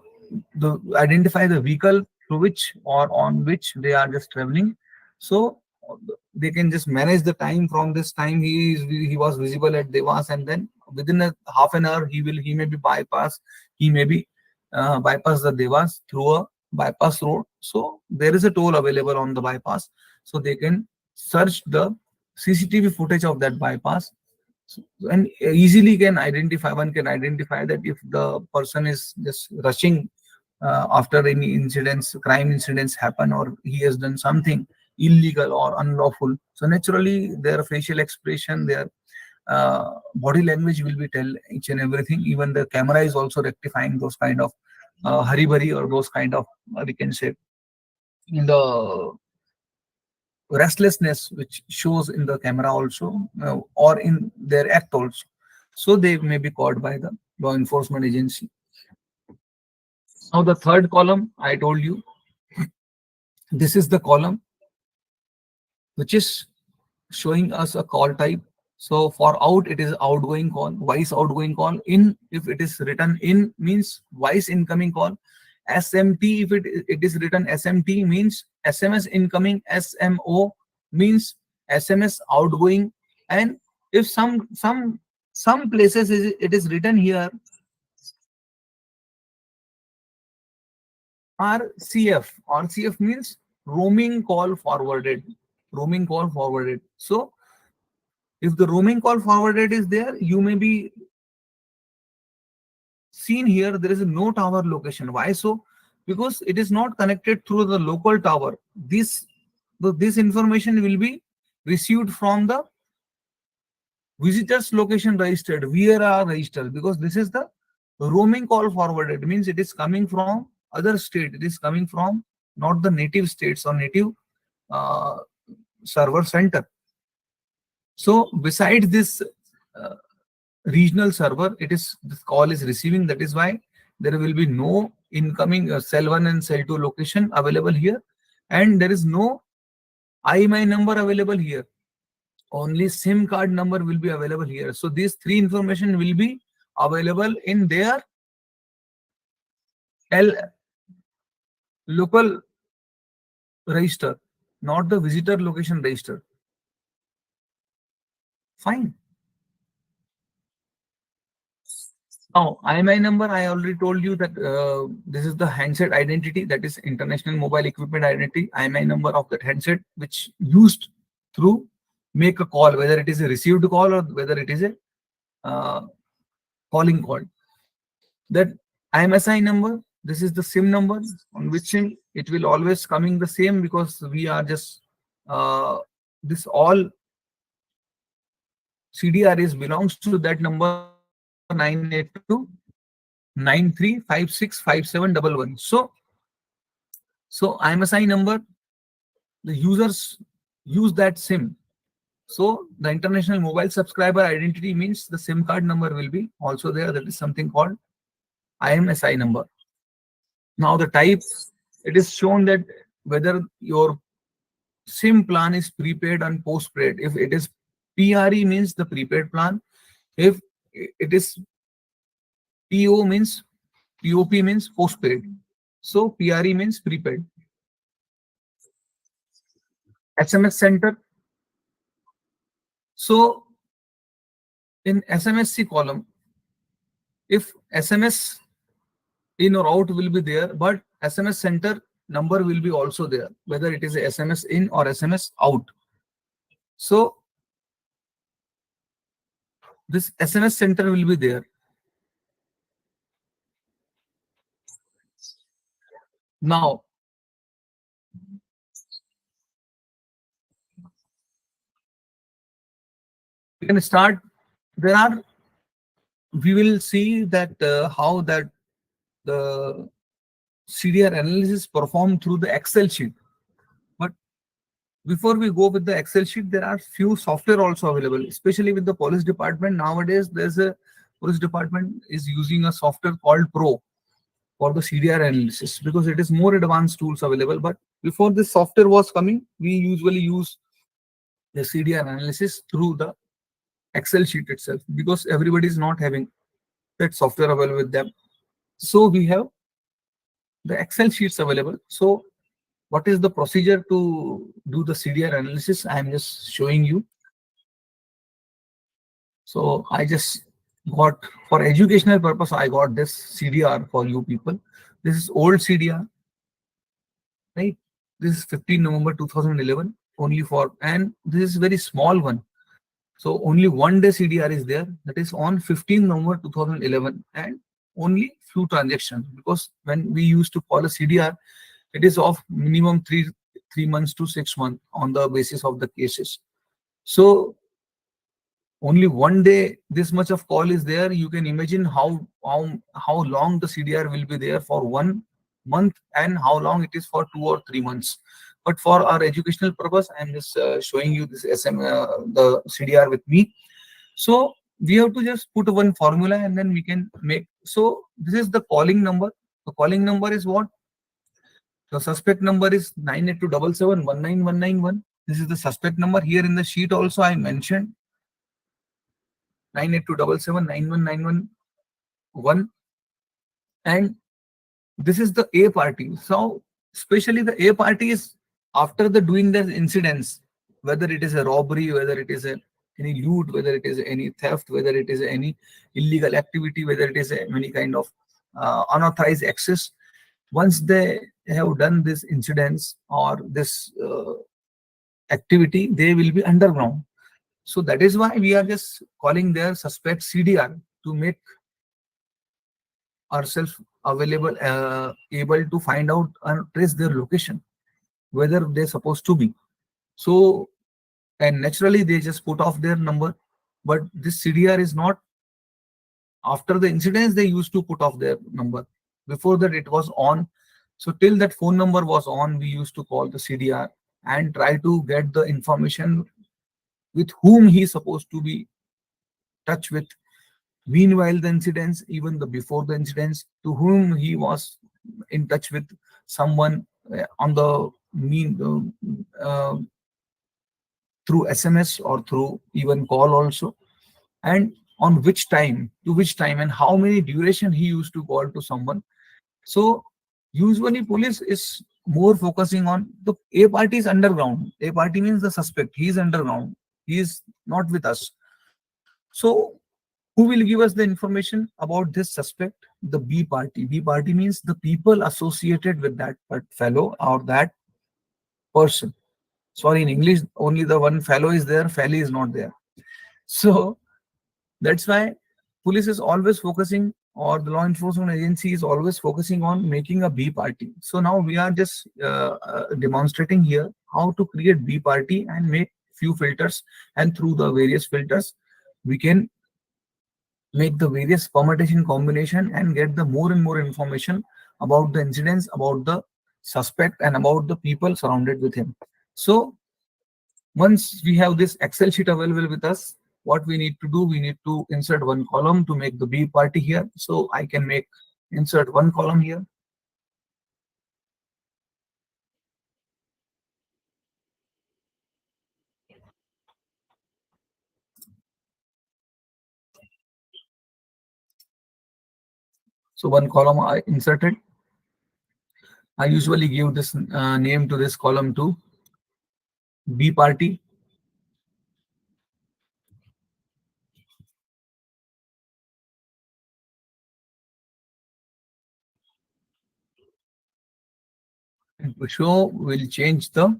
the identify the vehicle through which or on which they are just traveling. So they can just manage the time. From this time he was visible at Devas, and then within a half an hour he may be bypass, he may be bypass the Devas through a bypass road. So there is a toll available on the bypass, so they can search the CCTV footage of that bypass. So, and easily one can identify that if the person is just rushing after any incidents, crime incidents happen, or he has done something illegal or unlawful. So naturally, their facial expression, their body language will be tell each and everything. Even the camera is also rectifying those kind of hurry bari or those kind of we can say in the restlessness which shows in the camera also or in their act also. So they may be caught by the law enforcement agency. Now the third column I told you, this is the column which is showing us a call type. So for out it is outgoing call, voice outgoing call. In, if it is written in, means voice incoming call. SMT, if it is written SMT, means SMS incoming. SMO means SMS outgoing. And if some places it is written here RCF means roaming call forwarded. Roaming call forwarded. So if the roaming call forwarded is there, you may be seen here there is no tower location. Why so? Because it is not connected through the local tower. This information will be received from the Visitors location registered, where are registered, because this is the roaming call forwarded, means it is coming from other state, it is coming from not the native states or native uh, server center. So besides this uh, regional server, it is this call is receiving. That is why there will be no incoming cell 1 and cell 2 location available here, and there is no IMI number available here. Only SIM card number will be available here. So these three information will be available in their L local register, not the visitor location register. Fine. Now, IMI number, I already told you that this is the handset identity, that is International Mobile Equipment Identity, IMI number of that handset, which used through make a call, whether it is a received call or whether it is a uh, calling call. That IMSI number, this is the SIM number on which SIM it will always coming the same, because we are just this all CDR is belongs to that number 98293565711. So IMSI number, the users use that SIM. So the international mobile subscriber identity means the SIM card number will be also there. That is something called IMSI number. Now the type, it is shown that whether your SIM plan is prepaid and postpaid. If it is PRE means the prepaid plan. If it is PO means POP means postpaid. So PRE means prepaid. SMS center. So in SMSC column, if SMS in or out will be there, but SMS center number will be also there, whether it is a SMS in or SMS out. So this SMS center will be there. Now, we can start. There are, we will see that how that the CDR analysis performed through the Excel sheet. But before we go with the Excel sheet, there are few software also available, especially with the police department. Nowadays, there's a police department is using a software called Pro for the CDR analysis, because it is more advanced tools available. But before this software was coming, we usually use the CDR analysis through the Excel sheet itself, because everybody is not having that software available with them. So we have the Excel sheets available. So what is the procedure to do the CDR analysis? I am just showing you. So I just got, for educational purpose, I got this CDR for you people. This is old CDR, right? This is 15 November 2011 only for, and this is very small one. So only one day CDR is there, that is on 15 November 2011, and only few transactions, because when we used to call a CDR, it is of minimum three months to 6 months on the basis of the cases. So only one day this much of call is there. You can imagine how long the CDR will be there for 1 month, and how long it is for 2 or 3 months. But for our educational purpose, I'm just showing you this the CDR with me. So we have to just put one formula and then we can make. So this is the calling number. The calling number is what? The suspect number is 98277199191. This is the suspect number. Here in the sheet also I mentioned 982779191, and this is the A party. So especially the A party is after the doing the incidents, whether it is a robbery, whether it is any loot, whether it is any theft, whether it is any illegal activity, whether it is any kind of unauthorized access. Once they have done this incidents or this activity, they will be underground. So that is why we are just calling their suspect CDR to make ourselves available, able to find out and trace their location, whether they're supposed to be. So, and naturally they just put off their number But this CDR is not, after the incidents they used to put off their number. Before that it was on. So till that phone number was on, we used to call the CDR and try to get the information with whom he is supposed to be touch with. Meanwhile, the incidents, even the before the incidents, to whom he was in touch with someone on the mean through SMS or through even call also, and on which time to which time and how many duration he used to call to someone. So usually police is more focusing on the A party is underground. A party means the suspect. He is underground. He is not with us. So who will give us the information about this suspect? The B party. B party means the people associated with that fellow or that person. Sorry, in English, only the one fellow is there, felly is not there. So that's why police is always focusing, or the law enforcement agency is always focusing on making a B party. So now we are just demonstrating here how to create B party and make few filters, and through the various filters, we can make the various permutation combination and get the more and more information about the incidents, about the suspect, and about the people surrounded with him. So once we have this Excel sheet available with us, what we need to do, we need to insert one column to make the B party here. So I can make insert one column here. So one column I inserted. I usually give this name to this column to B party. And to show, we'll change the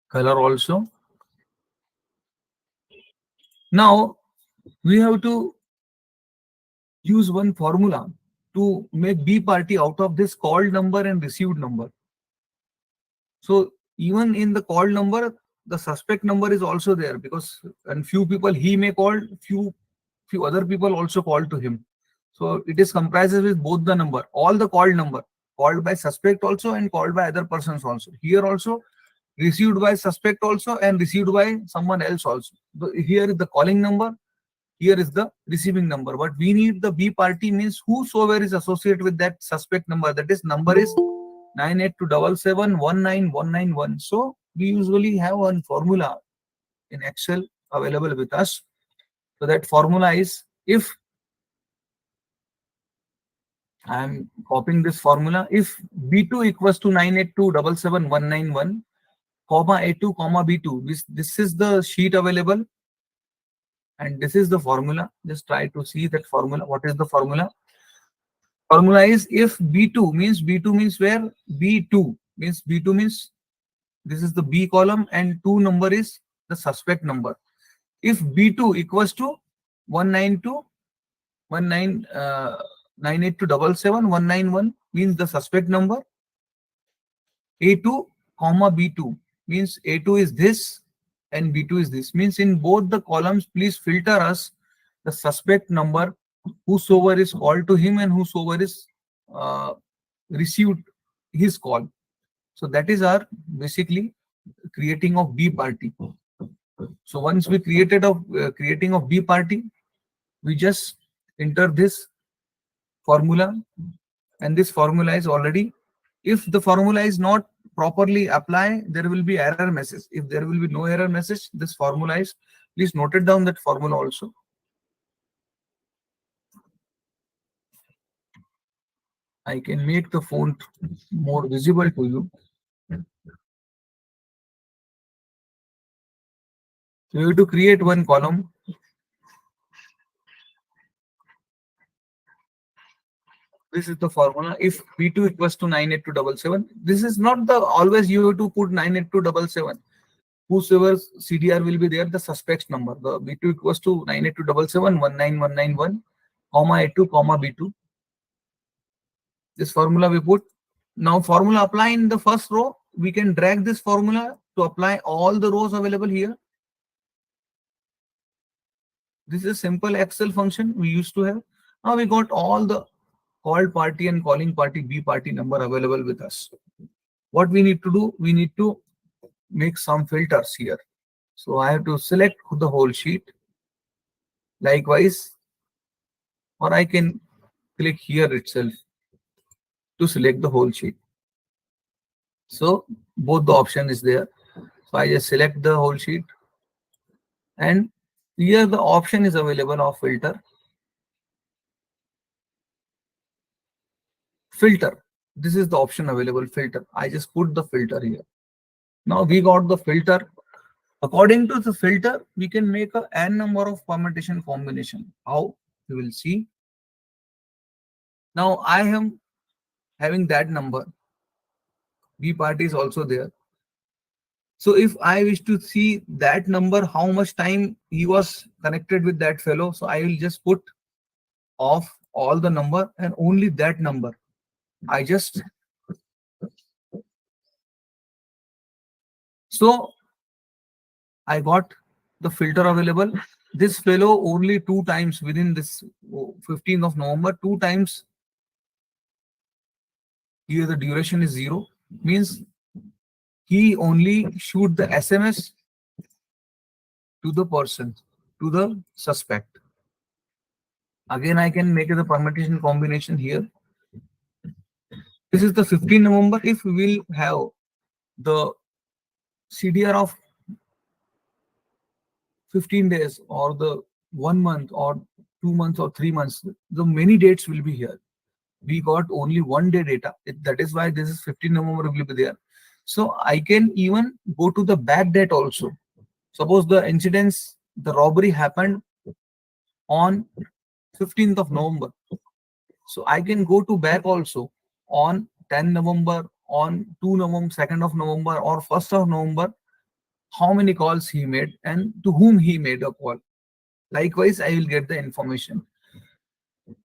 color also. Now we have to use one formula to make B party out of this called number and received number. So even in the called number, the suspect number is also there, because and few people he may call, few other people also call to him. So it is comprises with both the number, all the called number, called by suspect also and called by other persons also. Here also received by suspect also and received by someone else also. Here is the calling number, here is the receiving number. But we need the B party, means whosoever is associated with that suspect number. That is number is 9827719191. So we usually have one formula in Excel available with us. So that formula is, if I am copying this formula, if B2 equals to 982777191, comma A2, comma B2, this is the sheet available, and this is the formula. Just try to see that formula. What is the formula? Formula is, if B2 means where? B2 means this is the B column and 2 number is the suspect number. If B2 equals to 982777191 means the suspect number. A2 comma B2 means A2 is this and B2 is this. Means in both the columns, please filter us the suspect number, whosoever is called to him and whosoever is received his call. So that is our basically creating of B party. So once we created of creating of B party, we just enter this formula, and this formula is already, if the formula is not properly applied, there will be error message. If there will be no error message, this formula is, please note it down, that formula also. I can make the font more visible to you. So you have to create one column. This is the formula. If B2 equals to 98277, this is not the always you have to put 98277. Whosoever CDR will be there, the suspect's number. The B2 equals to 98277199191, comma A2, comma B2. This formula we put. Now formula apply in the first row. We can drag this formula to apply all the rows available here. This is a simple Excel function we used to have. Now we got all the called party and calling party B party number available with us. What we need to do, we need to make some filters here. So I have to select the whole sheet. Likewise, or I can click here itself to select the whole sheet. So both the option is there. So I just select the whole sheet, and here the option is available of filter. Filter. This is the option available, filter. I just put the filter here. Now we got the filter. According to the filter, we can make a n number of permutation combination. How? We will see. Now I am having that number. B party is also there. So if I wish to see that number, how much time he was connected with that fellow, so I will just put off all the number and only that number. So I got the filter available. This fellow only 2 times within this 15th of November, 2 times. Here the duration is 0, means he only shoot the SMS to the person, to the suspect. Again, I can make the permutation combination here. This is the 15th November. If we will have the CDR of 15 days or the 1 month or 2 months or 3 months, the many dates will be here. We got only 1 day data. That is why this is 15 November will be there. So I can even go to the back date also. Suppose the incidents, the robbery happened on 15th of November. So I can go to back also on 10 November, on 2 November, 2nd of November or 1st of November, how many calls he made and to whom he made a call. Likewise, I will get the information.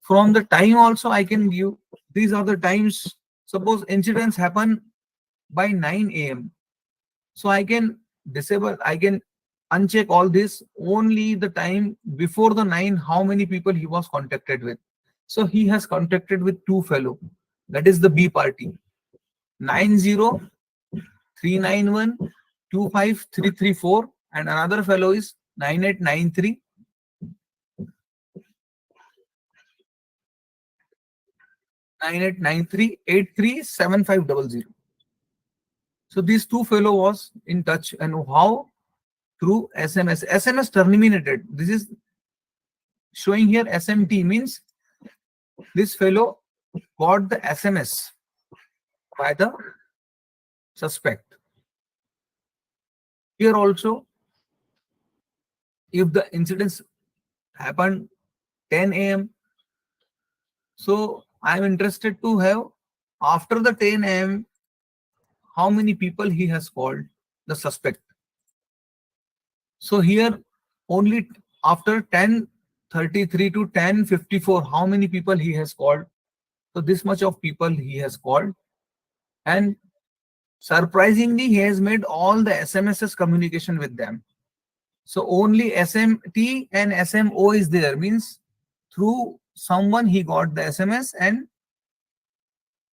From the time also I can give, these are the times. Suppose incidents happen by 9 a.m. So I can disable, I can uncheck all this, only the time before the 9, how many people he was contacted with. So he has contacted with 2 fellow, that is the B party, 9039125334, and another fellow is 9893 9893837500. So these 2 fellow was in touch, and how? Through SMS. SMS terminated. This is showing here SMT, means this fellow got the SMS by the suspect. Here also, if the incidents happened 10 a.m., so I'm interested to have after the 10 a.m. how many people he has called the suspect. So here only after 10:33 to 10:54, how many people he has called. So this much of people he has called, and surprisingly he has made all the SMSs communication with them. So only SMT and SMO is there, means through someone he got the SMS, and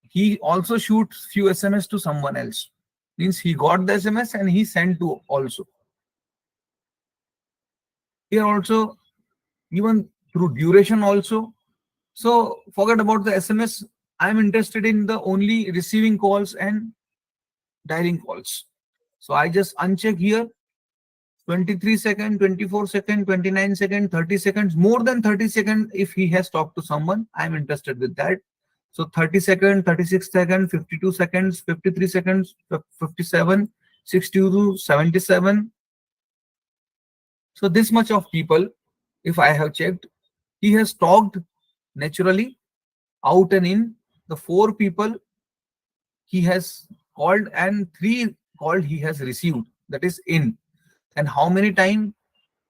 he also shoots few SMS to someone else, means he got the SMS and he sent to also. Here also, even through duration also. So forget about the SMS. I'm interested in the only receiving calls and dialing calls. So I just uncheck here 23 seconds, 24 seconds, 29 seconds, 30 seconds, more than 30 seconds. If he has talked to someone, I'm interested with that. So 30 seconds, 36 seconds, 52 seconds, 53 seconds, 57, 62, 77. So this much of people, if I have checked, he has talked naturally out and in. The 4 people he has called and 3 called he has received, that is in. And how many time?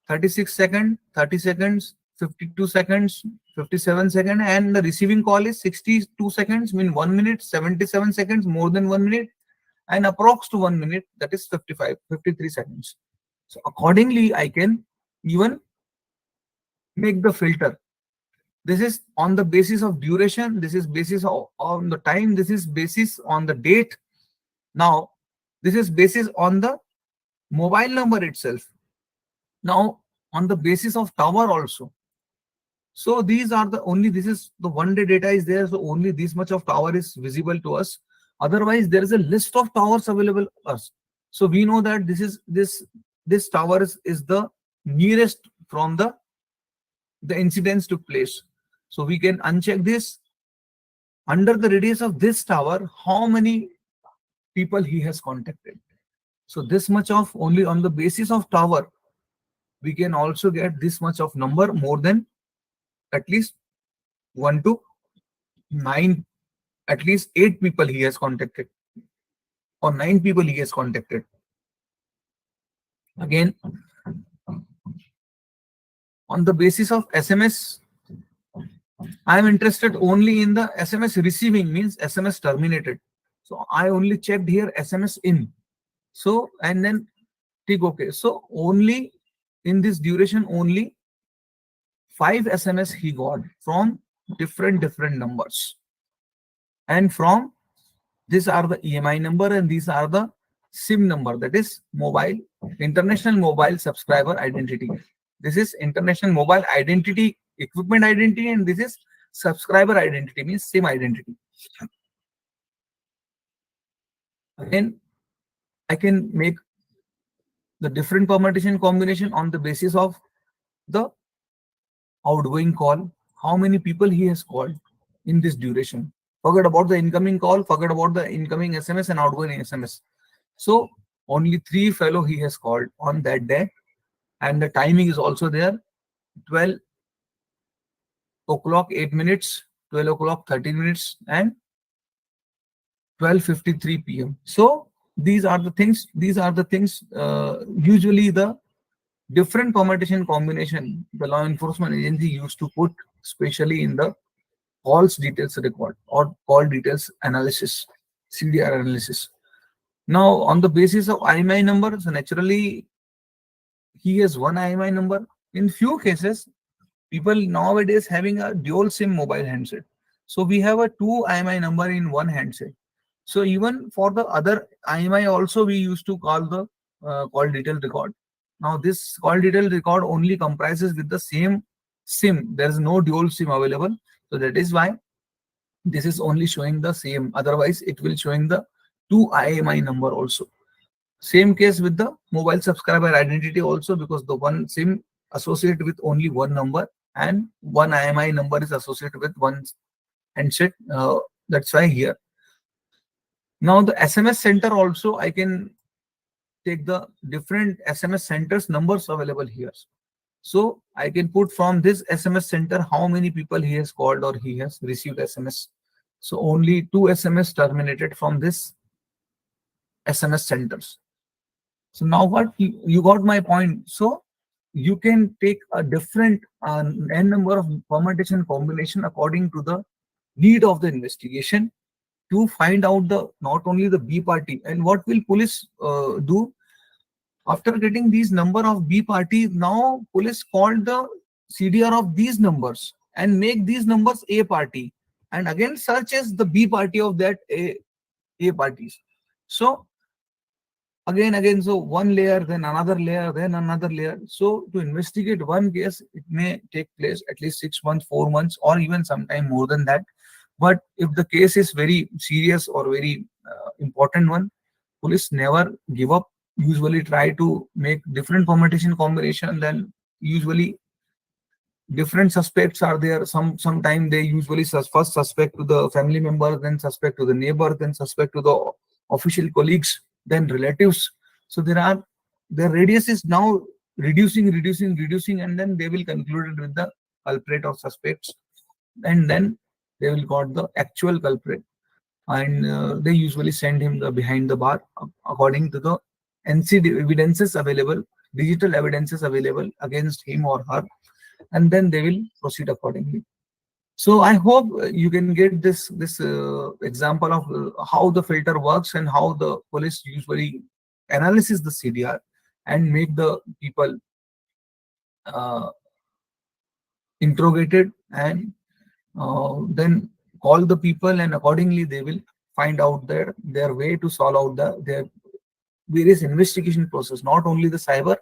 36 seconds, 30 seconds, 52 seconds, 57 seconds, and the receiving call is 62 seconds, mean 1 minute, 77 seconds, more than 1 minute, and approx to 1 minute, that is 53 seconds. So accordingly, I can even make the filter. This is on the basis of duration, this is basis of, on the time, this is basis on the date. Now this is basis on the mobile number itself. Now on the basis of tower also. So these are the only, this is the 1 day data is there, so only this much of tower is visible to us. Otherwise there is a list of towers available to us. So we know that this tower is the nearest from the incidents took place. So we can uncheck this. Under the radius of this tower, how many people he has contacted. So this much of, only on the basis of tower, we can also get this much of number, more than at least 1 to 9, at least 8 people he has contacted, or 9 people he has contacted. Again, on the basis of SMS, I am interested only in the SMS receiving, means SMS terminated. So I only checked here SMS in. So, and then tick OK. So only in this duration, only 5 SMS he got from different numbers. And from, these are the EMI number and these are the SIM number, that is mobile, international mobile subscriber identity. This is international mobile identity, equipment identity, and this is subscriber identity, means SIM identity. Again, I can make the different permutation combination on the basis of the outgoing call, how many people he has called in this duration. Forget about the incoming call, forget about the incoming SMS and outgoing SMS. So only 3 fellow he has called on that day, and the timing is also there, 12 o'clock 8 minutes, 12 o'clock 13 minutes, and 12:53 p.m. So these are the things. Usually the different permutation combination the law enforcement agency used to put, especially in the calls details record or call details analysis, CDR analysis. Now on the basis of IMI number, so naturally he has one IMI number. In few cases, people nowadays having a dual SIM mobile handset. So we have a 2 IMI number in one handset. So even for the other IMI also we used to call the call detail record. Now this call detail record only comprises with the same SIM. There is no dual SIM available. So that is why this is only showing the same. Otherwise it will showing the 2 IMI number also. Same case with the mobile subscriber identity also, because the one SIM associated with only one number and one IMI number is associated with one handset. That's why here. Now the SMS center also, I can take the different SMS centers numbers available here. So I can put from this SMS center how many people he has called or he has received SMS. So only 2 SMS terminated from this SMS centers. So now what, you got my point. So you can take a different n number of permutation combination according to the need of the investigation to find out the not only the B party. And what will police do after getting these number of B party? Now police called the CDR of these numbers and make these numbers A party, and again searches the B party of that A parties. So again, so one layer, then another layer, then another layer. So to investigate one case, it may take place at least 6 months, 4 months, or even sometime more than that. But if the case is very serious or very important one, police never give up. Usually try to make different permutation combination. Then usually different suspects are there. Sometime they usually first suspect to the family member, then suspect to the neighbor, then suspect to the official colleagues, then relatives. So their radius is now reducing, and then they will conclude it with the culprit or suspects, and then they will got the actual culprit, and they usually send him behind the bar according to the NCD evidences available, digital evidences available against him or her, and then they will proceed accordingly. So I hope you can get this example of how the filter works and how the police usually analysis the CDR and make the people interrogated, and then call the people, and accordingly they will find out their way to solve out their various investigation process. Not only the cyber,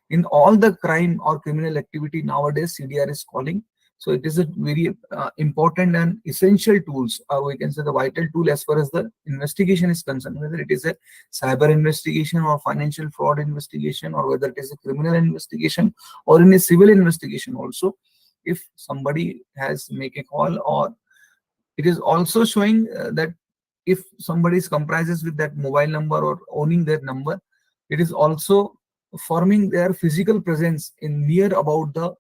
in all the crime or criminal activity nowadays CDR is calling. So it is a very important and essential tools, or we can say the vital tool as far as the investigation is concerned, whether it is a cyber investigation or financial fraud investigation, or whether it is a criminal investigation or in a civil investigation also. If somebody has make a call, or it is also showing that if somebody is comprises with that mobile number or owning their number, it is also forming their physical presence in near about the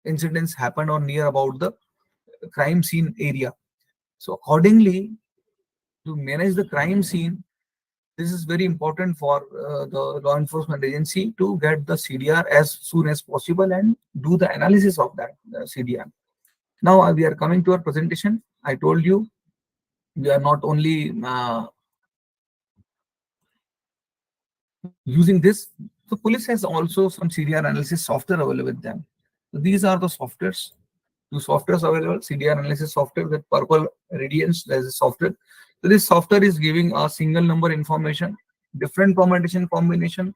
incidents happened, or near about the crime scene area. So accordingly, to manage the crime scene, this is very important for the law enforcement agency to get the CDR as soon as possible and do the analysis of that CDR. Now we are coming to our presentation. I told you we are not only using this. The police has also some CDR analysis software available with them. So these are the softwares. Two softwares available: CDR analysis software with purple radiance. There is a software. So this software is giving a single number information, different permutation combination,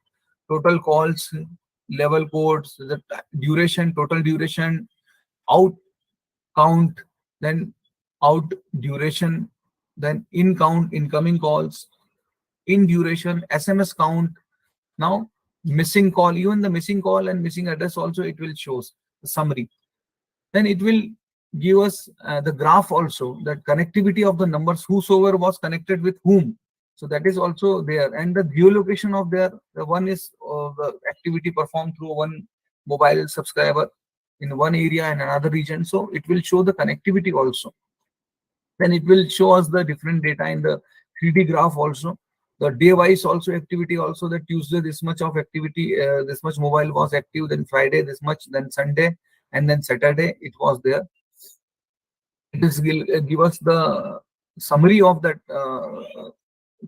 total calls, level codes, the duration, total duration, out count, then out duration, then in count, incoming calls, in duration, SMS count. Now missing call, even the missing call and missing address also it will shows the summary. Then it will give us the graph also, that connectivity of the numbers, whosoever was connected with whom. So that is also there, and the geolocation of their, the one is the activity performed through one mobile subscriber in one area and another region. So it will show the connectivity also. Then it will show us the different data in the 3D graph also. The day-wise also activity also, that Tuesday this much of activity, this much mobile was active, then Friday this much, then Sunday, and then Saturday it was there. It is give us the summary of that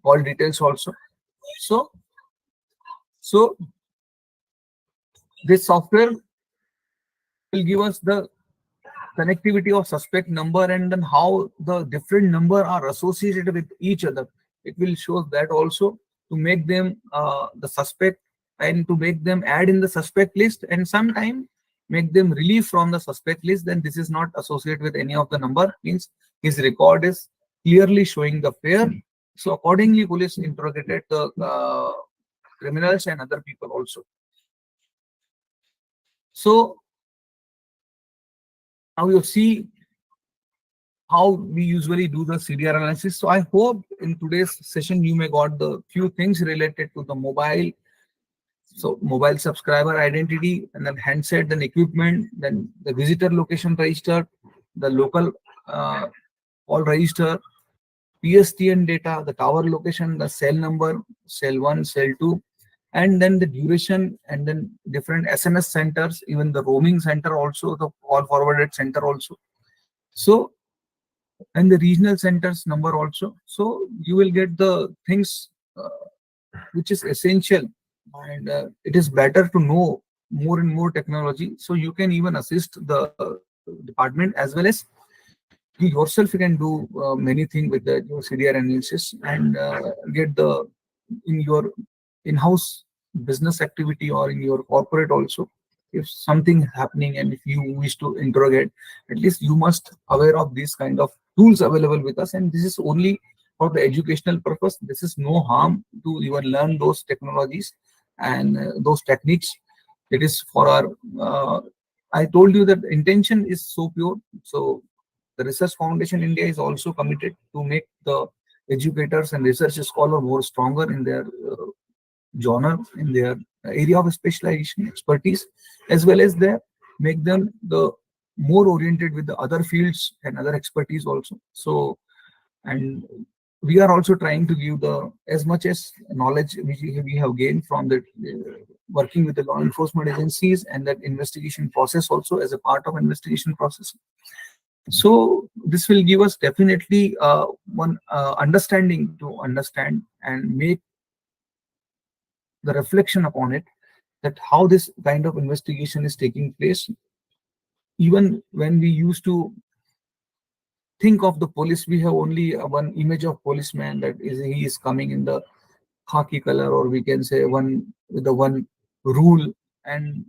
call details also. So this software will give us the connectivity of suspect number, and then how the different number are associated with each other. It will show that also, to make them the suspect, and to make them add in the suspect list, and sometime make them relieve from the suspect list. Then this is not associated with any of the number, means his record is clearly showing the pair. So accordingly police interrogated the criminals and other people also. So now you see how we usually do the CDR analysis. So I hope in today's session you may got the few things related to the mobile. So mobile subscriber identity, and then handset, then equipment, then the visitor location register, the local call register, PSTN data, the tower location, the cell number, cell 1, cell 2, and then the duration, and then different SMS centers, even the roaming center also, the call forwarded center also. So, and the regional centers number also. So you will get the things which is essential, and it is better to know more and more technology, so you can even assist the department, as well as you yourself. You can do many things with the your CDR analysis, and get the in your in-house business activity or in your corporate also. If something happening and if you wish to interrogate, at least you must aware of these kind of tools available with us, and this is only for the educational purpose. This is no harm to even learn those technologies and those techniques. It is for our I told you that the intention is so pure. So the Research Foundation India is also committed to make the educators and research scholar more stronger in their genre, in their area of specialization expertise, as well as they make them the more oriented with the other fields and other expertise also. So, and we are also trying to give the as much as knowledge which we have gained from the working with the law enforcement agencies, and that investigation process also as a part of investigation process. So this will give us definitely one understanding to understand and make the reflection upon it, that how this kind of investigation is taking place. Even when we used to think of the police, we have only one image of policeman, that is he is coming in the khaki color, or we can say one with the one rule and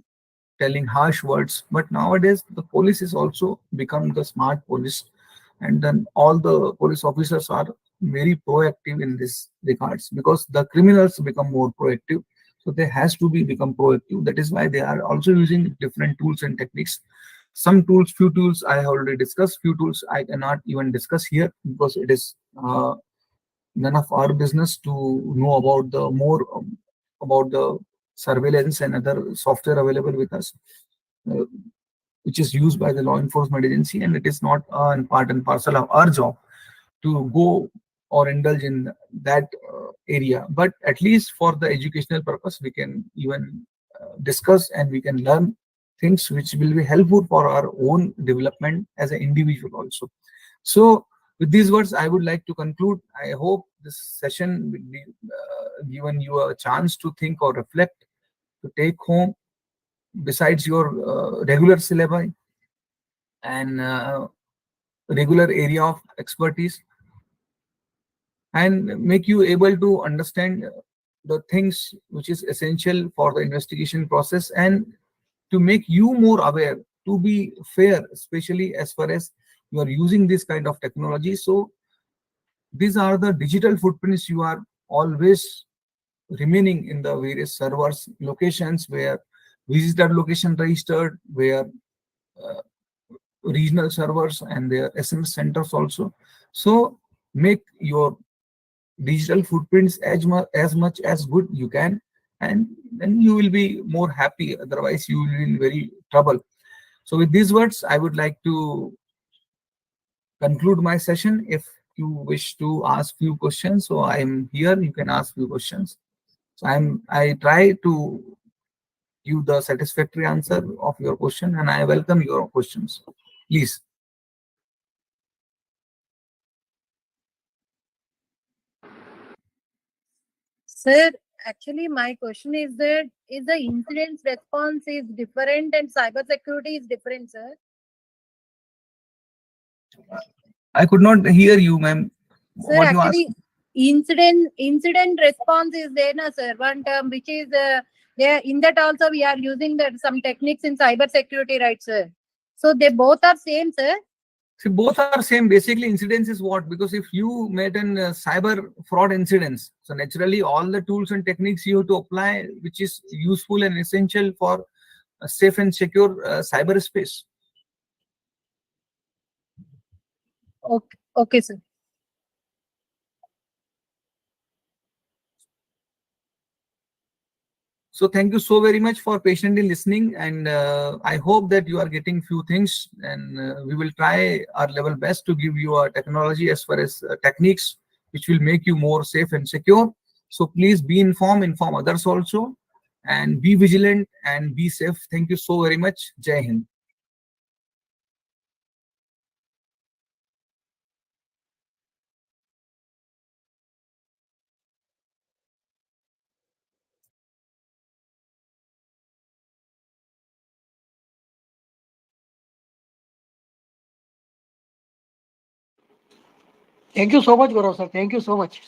telling harsh words. But nowadays the police is also become the smart police, and then all the police officers are very proactive in this regards, because the criminals become more proactive, so they has to be become proactive. That is why they are also using different tools and techniques. Some tools, few tools I have already discussed, few tools I cannot even discuss here, because it is none of our business to know about the more about the surveillance and other software available with us, uh, which is used by the law enforcement agency, and it is not an part and parcel of our job to go or indulge in that area. But at least for the educational purpose, we can even discuss, and we can learn things which will be helpful for our own development as an individual also. So with these words, I would like to conclude. I hope this session will be given you a chance to think or reflect, to take home besides your regular syllabi and regular area of expertise, and make you able to understand the things which is essential for the investigation process, and to make you more aware, to be fair, especially as far as you are using this kind of technology. So these are the digital footprints you are always remaining in the various servers locations, where visitor location registered, where uh, regional servers and their SMS centers also. So make your digital footprints as much as good you can, and then you will be more happy. Otherwise you will be in very trouble. So with these words, I would like to conclude my session. If you wish to ask few questions, so I am here, you can ask few questions. So I try to give the satisfactory answer of your question, and I welcome your questions, please. Sir, actually, my question is that is the incident response is different and cybersecurity is different, sir? I could not hear you, ma'am. Sir, What you asked? actually, incident response is there, na sir? One term which is there. In that also we are using that some techniques in cybersecurity, right, sir? So they both are same, sir. See, both are same. Basically, incidents is what? Because if you made an cyber fraud incidents, so naturally all the tools and techniques you have to apply, which is useful and essential for a safe and secure cyberspace. Okay, okay, sir. So thank you so very much for patiently listening, and I hope that you are getting few things, and we will try our level best to give you a technology as far as techniques which will make you more safe and secure. So please be informed, inform others also, and be vigilant and be safe. Thank you so very much. Jai Hind. Thank you so much, Gaurav sir. Thank you so much.